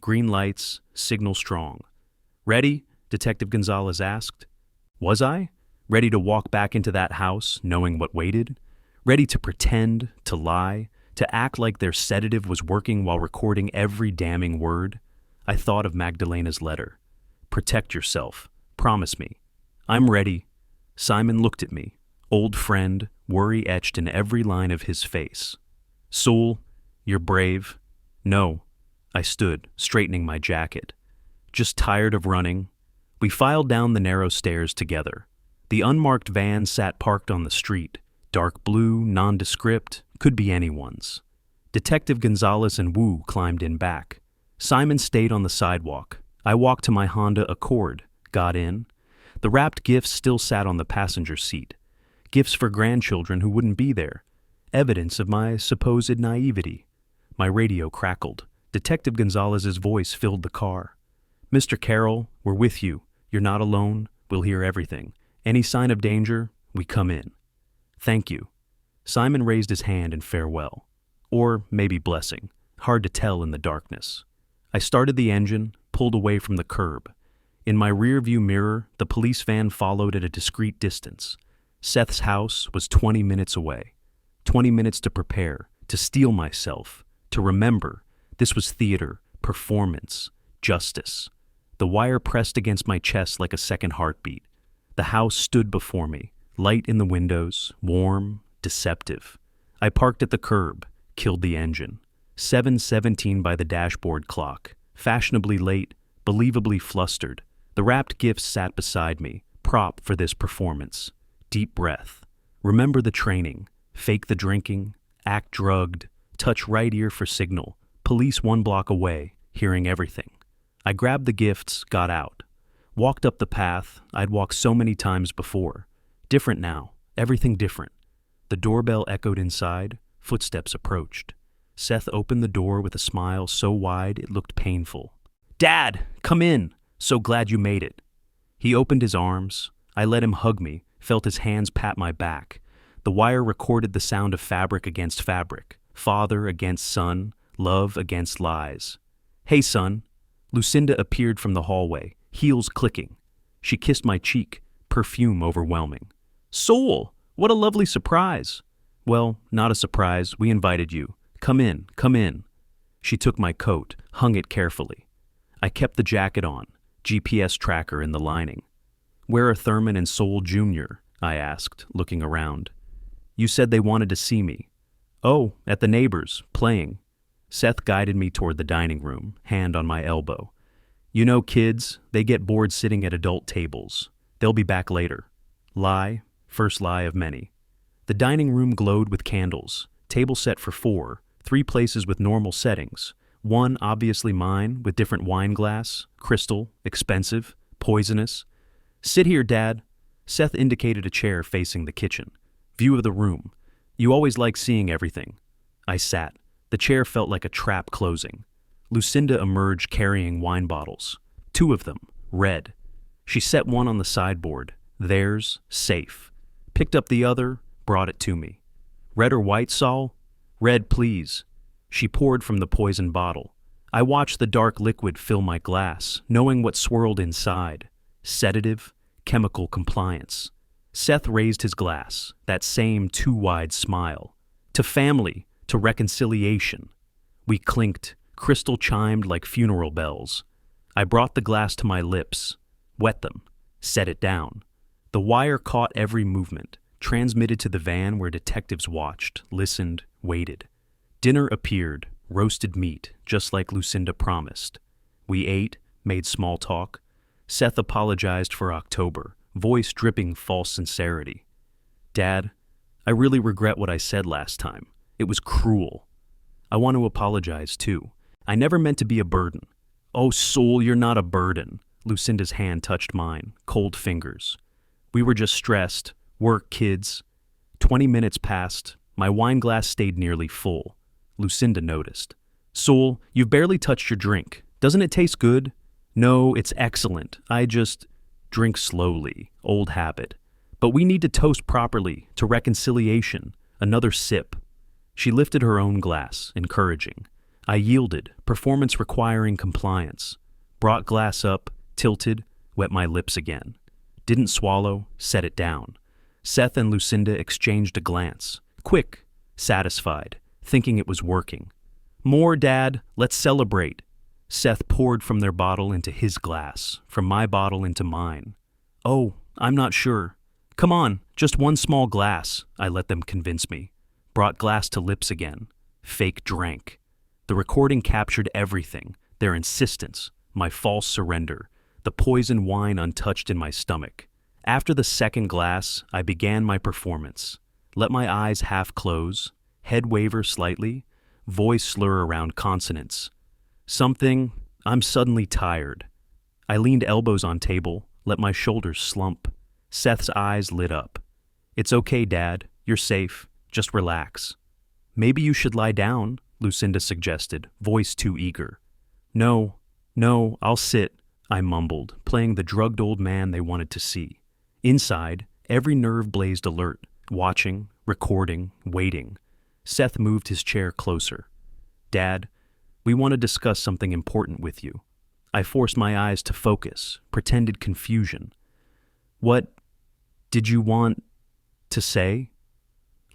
Green lights, signal strong. Ready? Detective Gonzalez asked. Was I? Ready to walk back into that house, knowing what waited? Ready to pretend, to lie, to act like their sedative was working while recording every damning word? I thought of Magdalena's letter. Protect yourself. Promise me. I'm ready. Simon looked at me. Old friend, worry etched in every line of his face. Soul, you're brave. No. I stood, straightening my jacket. Just tired of running. We filed down the narrow stairs together. The unmarked van sat parked on the street. Dark blue, nondescript, could be anyone's. Detective Gonzalez and Wu climbed in back. Simon stayed on the sidewalk. I walked to my Honda Accord, got in. The wrapped gifts still sat on the passenger seat. Gifts for grandchildren who wouldn't be there. Evidence of my supposed naivety. My radio crackled. Detective Gonzalez's voice filled the car. Mr. Carroll, we're with you. You're not alone. We'll hear everything. Any sign of danger, we come in. Thank you. Simon raised his hand in farewell. Or maybe blessing. Hard to tell in the darkness. I started the engine, pulled away from the curb. In my rearview mirror, the police van followed at a discreet distance. Seth's house was 20 minutes away. 20 minutes to prepare, to steel myself, to remember. This was theater, performance, justice. The wire pressed against my chest like a second heartbeat. The house stood before me, light in the windows, warm, deceptive. I parked at the curb, killed the engine. 7:17 by the dashboard clock, fashionably late, believably flustered. The wrapped gifts sat beside me, prop for this performance. Deep breath. Remember the training. Fake the drinking. Act drugged. Touch right ear for signal. Police 1 block away, hearing everything. I grabbed the gifts, got out. Walked up the path I'd walked so many times before. Different now. Everything different. The doorbell echoed inside. Footsteps approached. Seth opened the door with a smile so wide it looked painful. Dad, come in. So glad you made it. He opened his arms. I let him hug me, felt his hands pat my back. The wire recorded the sound of fabric against fabric, father against son, love against lies. Hey, son. Lucinda appeared from the hallway, heels clicking. She kissed my cheek, perfume overwhelming. Soul, what a lovely surprise. Well, not a surprise, we invited you. Come in, come in. She took my coat, hung it carefully. I kept the jacket on, GPS tracker in the lining. Where are Thurman and Soul Jr.? I asked, looking around. You said they wanted to see me. Oh, at the neighbors, playing. Seth guided me toward the dining room, hand on my elbow. You know kids, they get bored sitting at adult tables. They'll be back later. Lie, first lie of many. The dining room glowed with candles, table set for 4, 3 places with normal settings. One obviously mine, with different wine glass, crystal, expensive, poisonous. Sit here, Dad. Seth indicated a chair facing the kitchen. View of the room. You always like seeing everything. I sat. The chair felt like a trap closing. Lucinda emerged carrying wine bottles. 2 of them, red. She set one on the sideboard. Theirs, safe. Picked up the other, brought it to me. Red or white, Saul? Red, please. She poured from the poison bottle. I watched the dark liquid fill my glass, knowing what swirled inside. Sedative, chemical compliance. Seth raised his glass, that same too-wide smile. To family, to reconciliation. We clinked, crystal chimed like funeral bells. I brought the glass to my lips, wet them, set it down. The wire caught every movement, transmitted to the van where detectives watched, listened, waited. Dinner appeared, roasted meat, just like Lucinda promised. We ate, made small talk. Seth apologized for October, voice dripping false sincerity. Dad, I really regret what I said last time. It was cruel. I want to apologize too. I never meant to be a burden. Oh, Soul, you're not a burden. Lucinda's hand touched mine, cold fingers. We were just stressed. Work, kids. 20 minutes passed. My wine glass stayed nearly full. Lucinda noticed. Soul, you've barely touched your drink. Doesn't it taste good? No, it's excellent. I just drink slowly. Old habit. But we need to toast properly, to reconciliation. Another sip. She lifted her own glass, encouraging. I yielded, performance requiring compliance. Brought glass up, tilted, wet my lips again. Didn't swallow, set it down. Seth and Lucinda exchanged a glance. Quick, satisfied, thinking it was working. More, Dad, let's celebrate. Seth poured from their bottle into his glass, from my bottle into mine. Oh, I'm not sure. Come on, just one small glass, I let them convince me. Brought glass to lips again. Fake drank. The recording captured everything, their insistence, my false surrender, the poison wine untouched in my stomach. After the second glass, I began my performance. Let my eyes half close, head waver slightly, voice slur around consonants. I'm suddenly tired. I leaned elbows on table, let my shoulders slump. Seth's eyes lit up. It's okay, Dad. You're safe. Just relax. Maybe you should lie down, Lucinda suggested, voice too eager. No, I'll sit, I mumbled, playing the drugged old man they wanted to see. Inside, every nerve blazed alert, watching, recording, waiting. Seth moved his chair closer. Dad, we want to discuss something important with you. I forced my eyes to focus, pretended confusion. What did you want to say?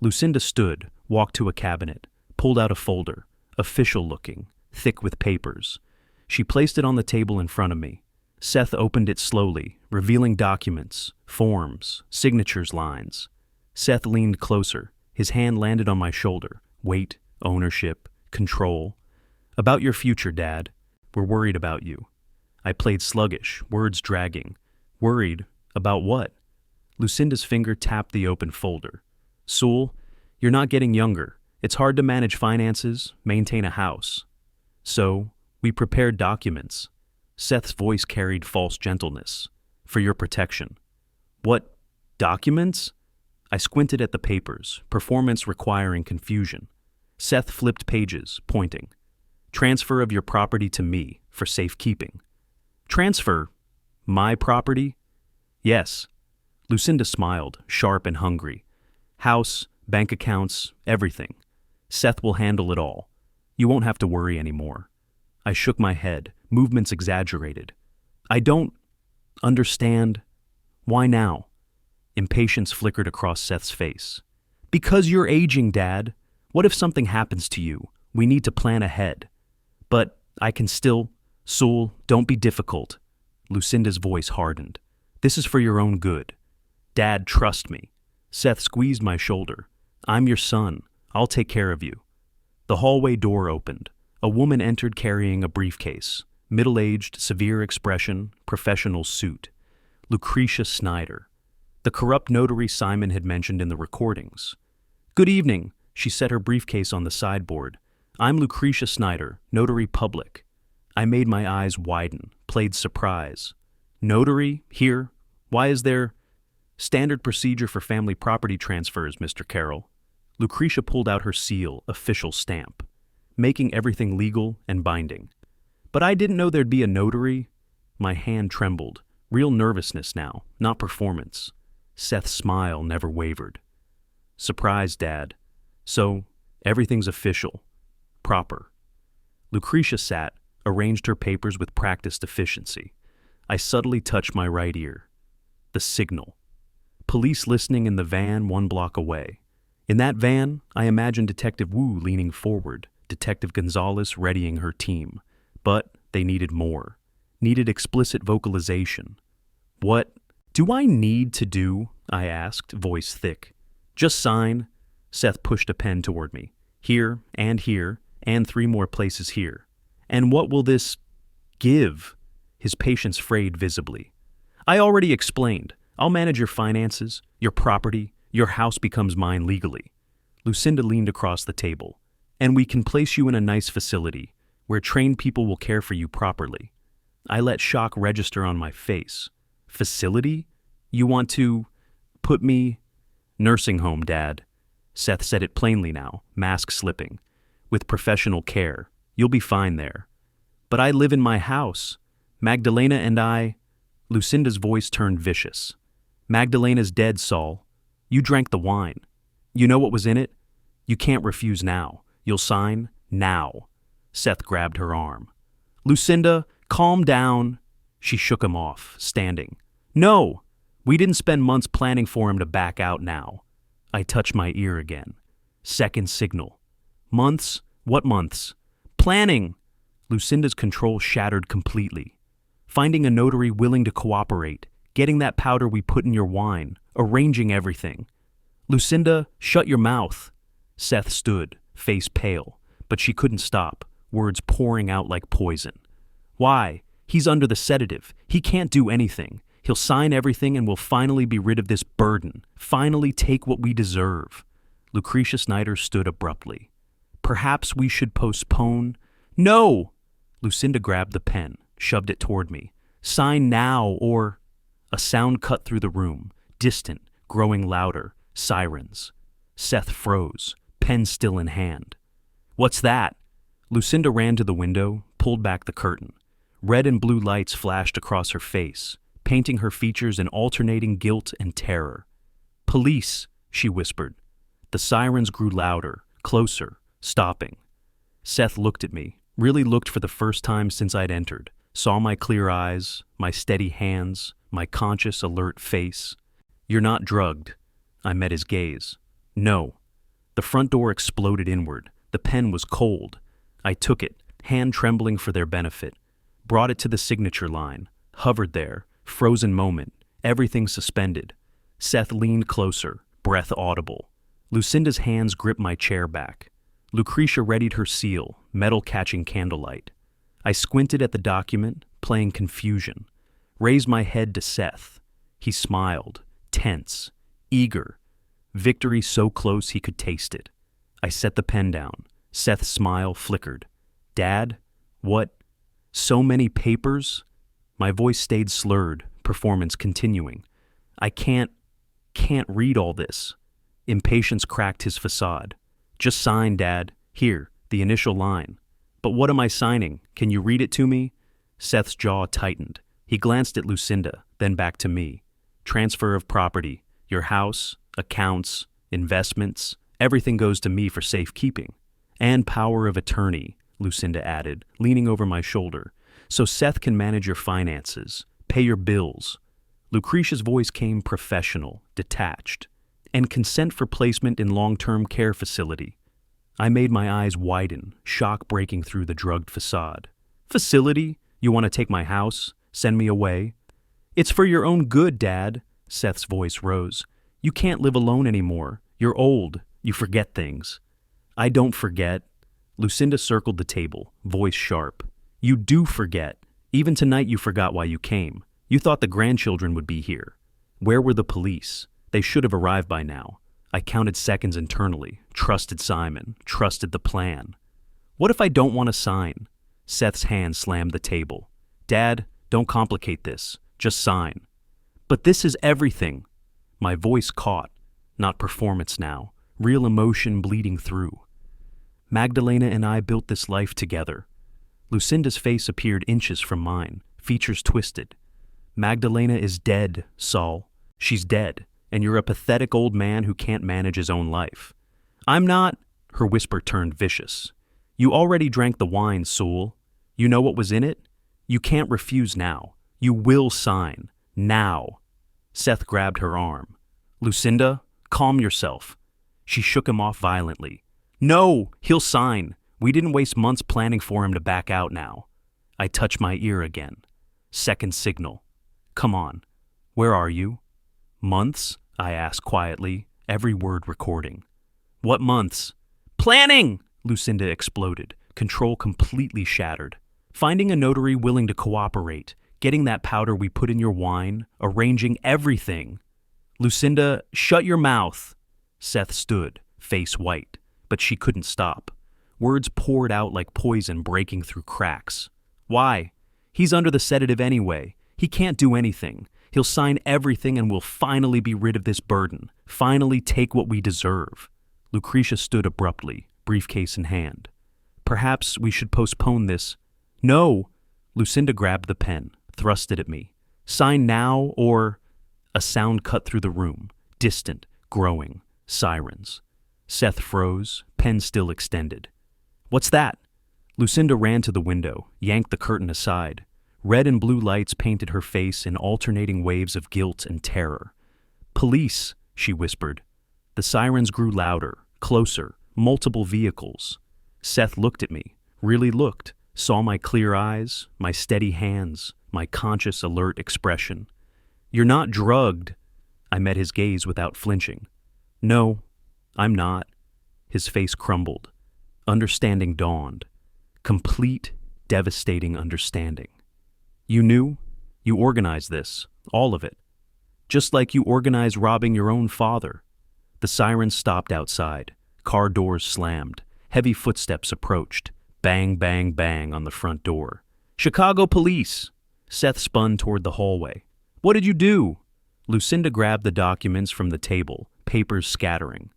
Lucinda stood, walked to a cabinet, pulled out a folder, official-looking, thick with papers. She placed it on the table in front of me. Seth opened it slowly, revealing documents, forms, signatures lines. Seth leaned closer. His hand landed on my shoulder. Weight, ownership, control. About your future, Dad. We're worried about you. I played sluggish, words dragging. Worried? About what? Lucinda's finger tapped the open folder. Sewell, you're not getting younger. It's hard to manage finances, maintain a house. So, we prepared documents. Seth's voice carried false gentleness. For your protection. What documents? I squinted at the papers, performance requiring confusion. Seth flipped pages, pointing. Transfer of your property to me, for safekeeping. Transfer? My property? Yes. Lucinda smiled, sharp and hungry. House, bank accounts, everything. Seth will handle it all. You won't have to worry anymore. I shook my head, movements exaggerated. I don't understand. Why now? Impatience flickered across Seth's face. Because you're aging, Dad. What if something happens to you? We need to plan ahead. But I can still... Sewell, don't be difficult. Lucinda's voice hardened. This is for your own good. Dad, trust me. Seth squeezed my shoulder. I'm your son. I'll take care of you. The hallway door opened. A woman entered carrying a briefcase. Middle-aged, severe expression, professional suit. Lucretia Snyder. The corrupt notary Simon had mentioned in the recordings. Good evening. She set her briefcase on the sideboard. I'm Lucretia Snyder, notary public. I made my eyes widen, played surprise. Notary? Here? Why is there... Standard procedure for family property transfers, Mr. Carroll. Lucretia pulled out her seal, official stamp, making everything legal and binding. But I didn't know there'd be a notary. My hand trembled. Real nervousness now, not performance. Seth's smile never wavered. Surprise, Dad. So, everything's official. Proper. Lucretia sat, arranged her papers with practiced efficiency. I subtly touched my right ear. The signal. Police listening in the van 1 block away. In that van, I imagined Detective Wu leaning forward, Detective Gonzalez readying her team. But they needed more. Needed explicit vocalization. What do I need to do? I asked, voice thick. Just sign. Seth pushed a pen toward me. Here, and 3 more places here. And what will this give? His patience frayed visibly. I already explained. I'll manage your finances, your property, your house becomes mine legally. Lucinda leaned across the table. And we can place you in a nice facility, where trained people will care for you properly. I let shock register on my face. Facility? You want to put me? Nursing home, Dad. Seth said it plainly now, mask slipping. With professional care. You'll be fine there. But I live in my house. Magdalena and I... Lucinda's voice turned vicious. Magdalena's dead, Saul. You drank the wine. You know what was in it? You can't refuse now. You'll sign now. Seth grabbed her arm. Lucinda, calm down. She shook him off, standing. No! We didn't spend months planning for him to back out now. I touched my ear again. Second signal. Months? What months? Planning! Lucinda's control shattered completely. Finding a notary willing to cooperate, getting that powder we put in your wine, arranging everything. Lucinda, shut your mouth. Seth stood, face pale, but she couldn't stop, words pouring out like poison. Why? He's under the sedative. He can't do anything. He'll sign everything and we'll finally be rid of this burden, finally take what we deserve. Lucretia Snyder stood abruptly. Perhaps we should postpone. No! Lucinda grabbed the pen, shoved it toward me. Sign now or... A sound cut through the room, distant, growing louder, sirens. Seth froze, pen still in hand. What's that? Lucinda ran to the window, pulled back the curtain. Red and blue lights flashed across her face, painting her features in alternating guilt and terror. Police, she whispered. The sirens grew louder, closer, stopping. Seth looked at me, really looked for the first time since I'd entered, saw my clear eyes, my steady hands, my conscious, alert face. You're not drugged. I met his gaze. No. The front door exploded inward. The pen was cold. I took it, hand trembling for their benefit, brought it to the signature line, hovered there, frozen moment, everything suspended. Seth leaned closer, breath audible. Lucinda's hands gripped my chair back. Lucretia readied her seal, metal catching candlelight. I squinted at the document, playing confusion. Raised my head to Seth. He smiled, tense, eager. Victory so close he could taste it. I set the pen down. Seth's smile flickered. Dad? What? So many papers? My voice stayed slurred, performance continuing. I can't read all this. Impatience cracked his facade. Just sign, Dad. Here, the initial line. But what am I signing? Can you read it to me? Seth's jaw tightened. He glanced at Lucinda, then back to me. Transfer of property. Your house, accounts, investments, everything goes to me for safekeeping. And power of attorney, Lucinda added, leaning over my shoulder. So Seth can manage your finances, pay your bills. Lucretia's voice came professional, detached. And consent for placement in long-term care facility. I made my eyes widen, shock breaking through the drugged facade. Facility? You want to take my house? Send me away? It's for your own good, Dad. Seth's voice rose. You can't live alone anymore. You're old. You forget things. I don't forget. Lucinda circled the table, voice sharp. You do forget. Even tonight you forgot why you came. You thought the grandchildren would be here. Where were the police? They should have arrived by now. I counted seconds internally, trusted Simon, trusted the plan. What if I don't want to sign? Seth's hand slammed the table. Dad, don't complicate this. Just sign. But this is everything. My voice caught. Not performance now. Real emotion bleeding through. Magdalena and I built this life together. Lucinda's face appeared inches from mine, features twisted. Magdalena is dead, Saul. She's dead, and you're a pathetic old man who can't manage his own life. I'm not, her whisper turned vicious. You already drank the wine, Saul. You know what was in it? You can't refuse now. You will sign. Now. Seth grabbed her arm. Lucinda, calm yourself. She shook him off violently. No, he'll sign. We didn't waste months planning for him to back out now. I touched my ear again. Second signal. Come on. Where are you? Months? I asked quietly, every word recording. What months? Planning! Lucinda exploded, control completely shattered. Finding a notary willing to cooperate, getting that powder we put in your wine, arranging everything. Lucinda, shut your mouth. Seth stood, face white, but she couldn't stop. Words poured out like poison breaking through cracks. Why? He's under the sedative anyway. He can't do anything. He'll sign everything and we'll finally be rid of this burden. Finally take what we deserve. Lucretia stood abruptly, briefcase in hand. Perhaps we should postpone this. No! Lucinda grabbed the pen, thrust it at me. Sign now or... A sound cut through the room, distant, growing, sirens. Seth froze, pen still extended. What's that? Lucinda ran to the window, yanked the curtain aside. Red and blue lights painted her face in alternating waves of guilt and terror. Police, she whispered. The sirens grew louder, closer, multiple vehicles. Seth looked at me, really looked, saw my clear eyes, my steady hands, my conscious, alert expression. You're not drugged. I met his gaze without flinching. No, I'm not. His face crumbled. Understanding dawned. Complete, devastating understanding. You knew? You organized this, all of it. Just like you organized robbing your own father. The sirens stopped outside. Car doors slammed. Heavy footsteps approached. Bang, bang, bang on the front door. Chicago police! Seth spun toward the hallway. What did you do? Lucinda grabbed the documents from the table, papers scattering.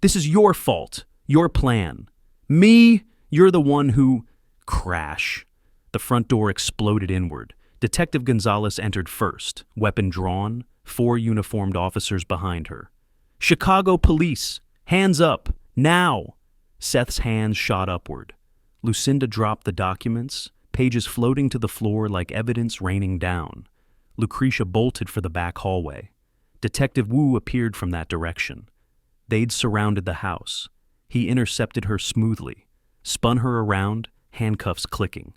This is your fault, your plan. Me? You're the one who... Crash. The front door exploded inward. Detective Gonzalez entered first, weapon drawn, 4 uniformed officers behind her. Chicago police! Hands up! Now! Seth's hands shot upward. Lucinda dropped the documents, pages floating to the floor like evidence raining down. Lucretia bolted for the back hallway. Detective Wu appeared from that direction. They'd surrounded the house. He intercepted her smoothly, spun her around, handcuffs clicking.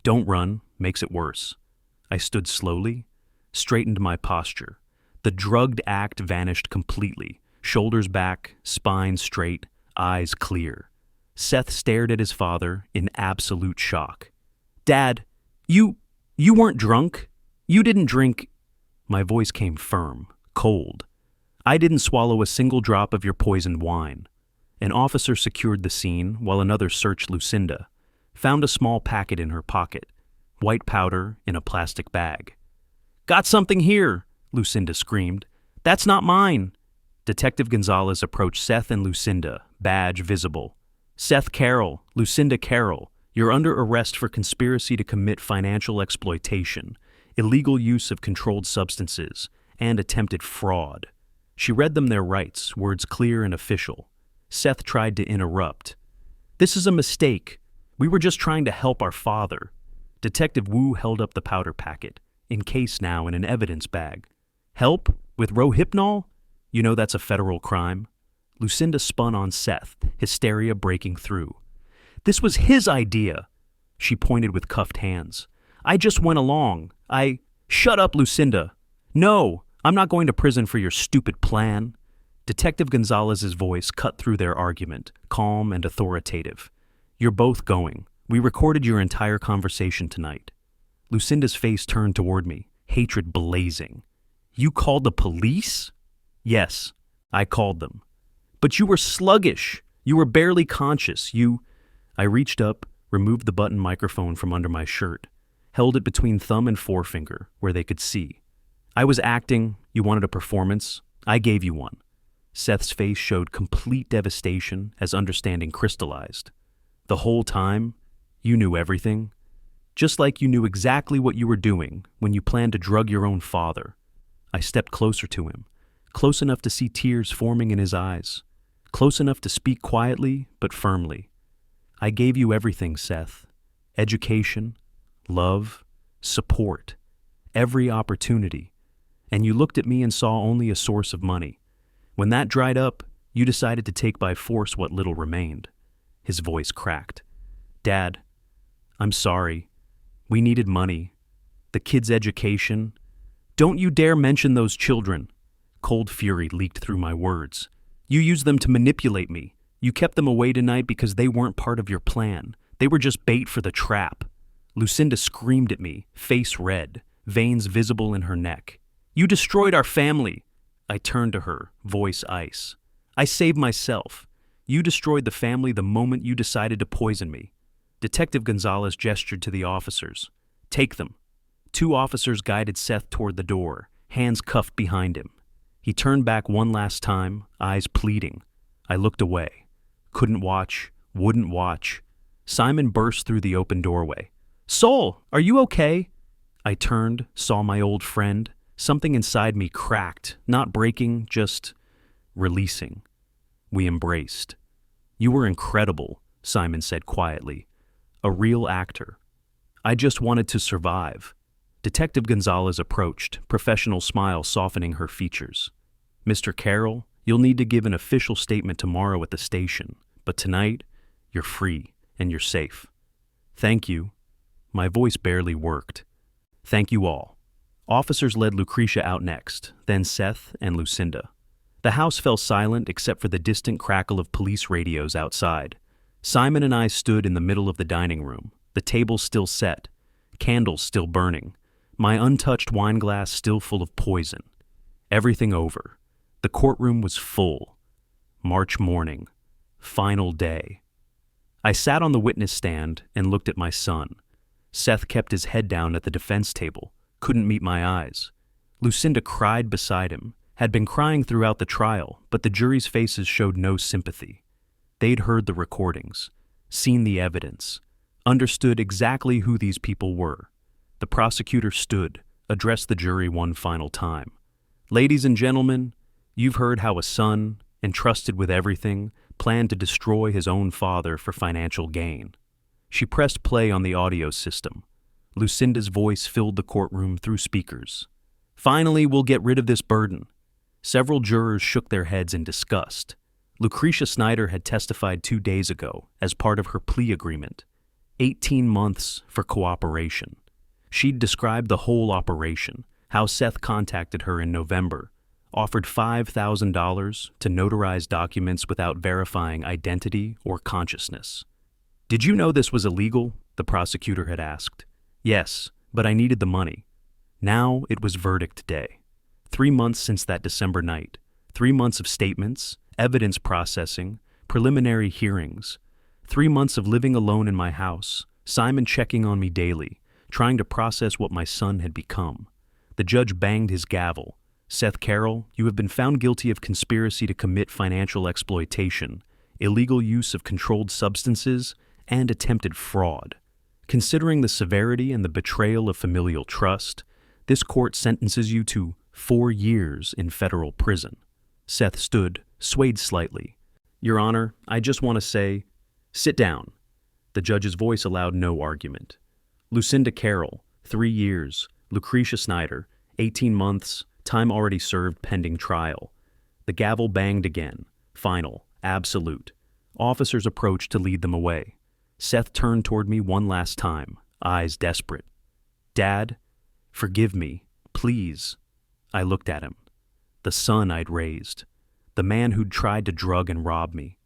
Don't run, makes it worse. I stood slowly, straightened my posture. The drugged act vanished completely, shoulders back, spine straight, eyes clear. Seth stared at his father in absolute shock. Dad, you weren't drunk? You didn't drink... My voice came firm, cold. I didn't swallow a single drop of your poisoned wine. An officer secured the scene while another searched Lucinda, found a small packet in her pocket, white powder in a plastic bag. Got something here, Lucinda screamed. That's not mine. Detective Gonzalez approached Seth and Lucinda, badge visible. Seth Carroll, Lucinda Carroll, you're under arrest for conspiracy to commit financial exploitation, illegal use of controlled substances, and attempted fraud. She read them their rights, words clear and official. Seth tried to interrupt. This is a mistake. We were just trying to help our father. Detective Wu held up the powder packet, encased now in an evidence bag. Help? With Rohypnol? You know that's a federal crime. Lucinda spun on Seth, hysteria breaking through. This was his idea. She pointed with cuffed hands. I just went along. Shut up, Lucinda. No, I'm not going to prison for your stupid plan. Detective Gonzalez's voice cut through their argument, calm and authoritative. You're both going. We recorded your entire conversation tonight. Lucinda's face turned toward me, hatred blazing. You called the police? Yes, I called them. But you were sluggish. You were barely conscious. I reached up, removed the button microphone from under my shirt, held it between thumb and forefinger where they could see. I was acting. You wanted a performance. I gave you one. Seth's face showed complete devastation as understanding crystallized. The whole time, you knew everything. Just like you knew exactly what you were doing when you planned to drug your own father. I stepped closer to him, close enough to see tears forming in his eyes, close enough to speak quietly but firmly. I gave you everything, Seth. Education, love, support, every opportunity. And you looked at me and saw only a source of money. When that dried up, you decided to take by force what little remained. His voice cracked. Dad, I'm sorry. We needed money. The kids' education. Don't you dare mention those children. Cold fury leaked through my words. You used them to manipulate me. You kept them away tonight because they weren't part of your plan. They were just bait for the trap. Lucinda screamed at me, face red, veins visible in her neck. You destroyed our family. I turned to her, voice ice. I saved myself. You destroyed the family the moment you decided to poison me. Detective Gonzalez gestured to the officers. Take them. 2 officers guided Seth toward the door, hands cuffed behind him. He turned back one last time, eyes pleading. I looked away. Couldn't watch, wouldn't watch. Simon burst through the open doorway. Soul, are you okay? I turned, saw my old friend. Something inside me cracked, not breaking, just releasing. We embraced. You were incredible, Simon said quietly. A real actor. I just wanted to survive. Detective Gonzalez approached, professional smile softening her features. Mr. Carroll, you'll need to give an official statement tomorrow at the station, but tonight, you're free and you're safe. Thank you. My voice barely worked. Thank you all. Officers led Lucretia out next, then Seth and Lucinda. The house fell silent except for the distant crackle of police radios outside. Simon and I stood in the middle of the dining room, the table still set, candles still burning, my untouched wine glass still full of poison. Everything over. The courtroom was full. March morning. Final day. I sat on the witness stand and looked at my son. Seth kept his head down at the defense table, couldn't meet my eyes. Lucinda cried beside him, had been crying throughout the trial, but the jury's faces showed no sympathy. They'd heard the recordings, seen the evidence, understood exactly who these people were. The prosecutor stood, addressed the jury one final time. Ladies and gentlemen, you've heard how a son, entrusted with everything, planned to destroy his own father for financial gain. She pressed play on the audio system. Lucinda's voice filled the courtroom through speakers. Finally, we'll get rid of this burden. Several jurors shook their heads in disgust. Lucretia Snyder had testified 2 days ago as part of her plea agreement. 18 months for cooperation. She'd described the whole operation, how Seth contacted her in November, offered $5,000 to notarize documents without verifying identity or consciousness. Did you know this was illegal? The prosecutor had asked. Yes, but I needed the money. Now it was verdict day. 3 months since that December night. 3 months of statements, evidence processing, preliminary hearings. 3 months of living alone in my house, Simon checking on me daily, trying to process what my son had become. The judge banged his gavel. Seth Carroll, you have been found guilty of conspiracy to commit financial exploitation, illegal use of controlled substances, and attempted fraud. Considering the severity and the betrayal of familial trust, this court sentences you to 4 years in federal prison. Seth stood, swayed slightly. Your Honor, I just want to say, sit down. The judge's voice allowed no argument. Lucinda Carroll, 3 years. Lucretia Snyder, 18 months, time already served pending trial. The gavel banged again. Final, absolute. Officers approached to lead them away. Seth turned toward me one last time, eyes desperate. Dad, forgive me, please. I looked at him. The son I'd raised. The man who'd tried to drug and rob me.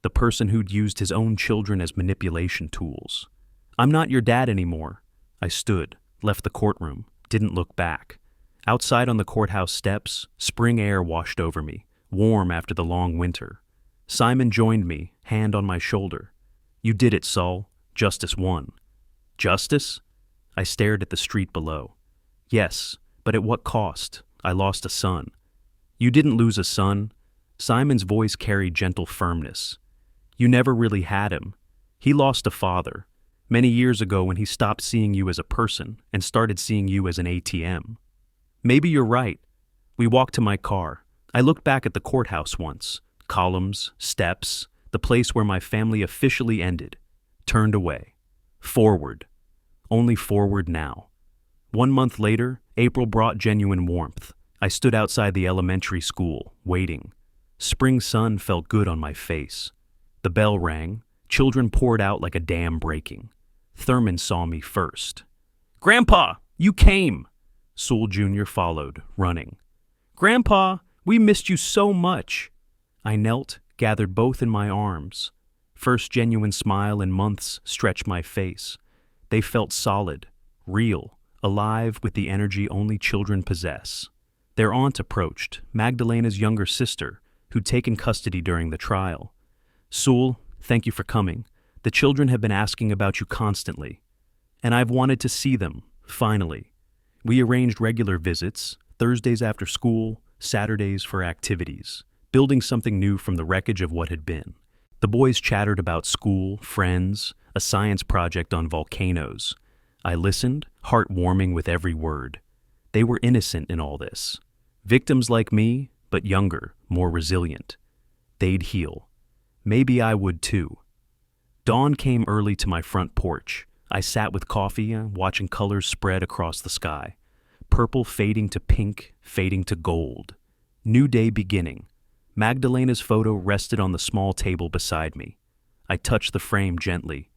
The person who'd used his own children as manipulation tools. I'm not your dad anymore. I stood, left the courtroom, didn't look back. Outside on the courthouse steps, spring air washed over me, warm after the long winter. Simon joined me, hand on my shoulder. You did it, Saul. Justice won. Justice? I stared at the street below. Yes, but at what cost? I lost a son. You didn't lose a son. Simon's voice carried gentle firmness. You never really had him. He lost a father. Many years ago when he stopped seeing you as a person and started seeing you as an ATM. Maybe you're right. We walked to my car. I looked back at the courthouse once. Columns, steps, the place where my family officially ended. Turned away. Forward. Only forward now. 1 month later, April brought genuine warmth. I stood outside the elementary school, waiting. Spring sun felt good on my face. The bell rang. Children poured out like a dam breaking. Thurman saw me first. "Grandpa, you came!" Sewell Jr. followed, running. "Grandpa, we missed you so much." I knelt, gathered both in my arms. First genuine smile in months stretched my face. They felt solid, real, alive with the energy only children possess. Their aunt approached, Magdalena's younger sister, who'd taken custody during the trial. "Sewell, thank you for coming. The children have been asking about you constantly. And I've wanted to see them, finally." We arranged regular visits, Thursdays after school, Saturdays for activities, building something new from the wreckage of what had been. The boys chattered about school, friends, a science project on volcanoes. I listened, heart warming with every word. They were innocent in all this. Victims like me, but younger, more resilient. They'd heal. Maybe I would too. Dawn came early to my front porch. I sat with coffee, watching colors spread across the sky. Purple fading to pink, fading to gold. New day beginning. Magdalena's photo rested on the small table beside me. I touched the frame gently.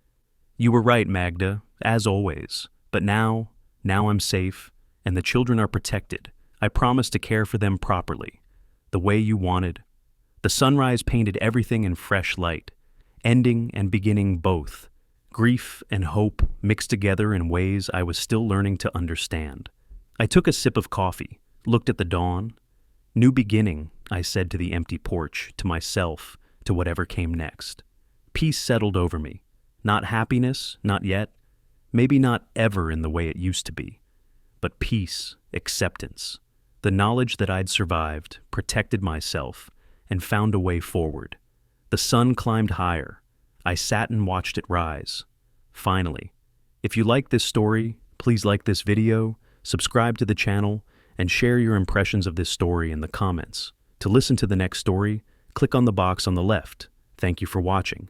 "You were right, Magda, as always. But now I'm safe, and the children are protected. I promise to care for them properly, the way you wanted." The sunrise painted everything in fresh light, ending and beginning both. Grief and hope mixed together in ways I was still learning to understand. I took a sip of coffee, looked at the dawn. New beginning, I said to the empty porch, to myself, to whatever came next. Peace settled over me. Not happiness, not yet. Maybe not ever in the way it used to be. But peace, acceptance. The knowledge that I'd survived, protected myself, and found a way forward. The sun climbed higher. I sat and watched it rise. Finally. If you like this story, please like this video, subscribe to the channel, and share your impressions of this story in the comments. To listen to the next story, click on the box on the left. Thank you for watching.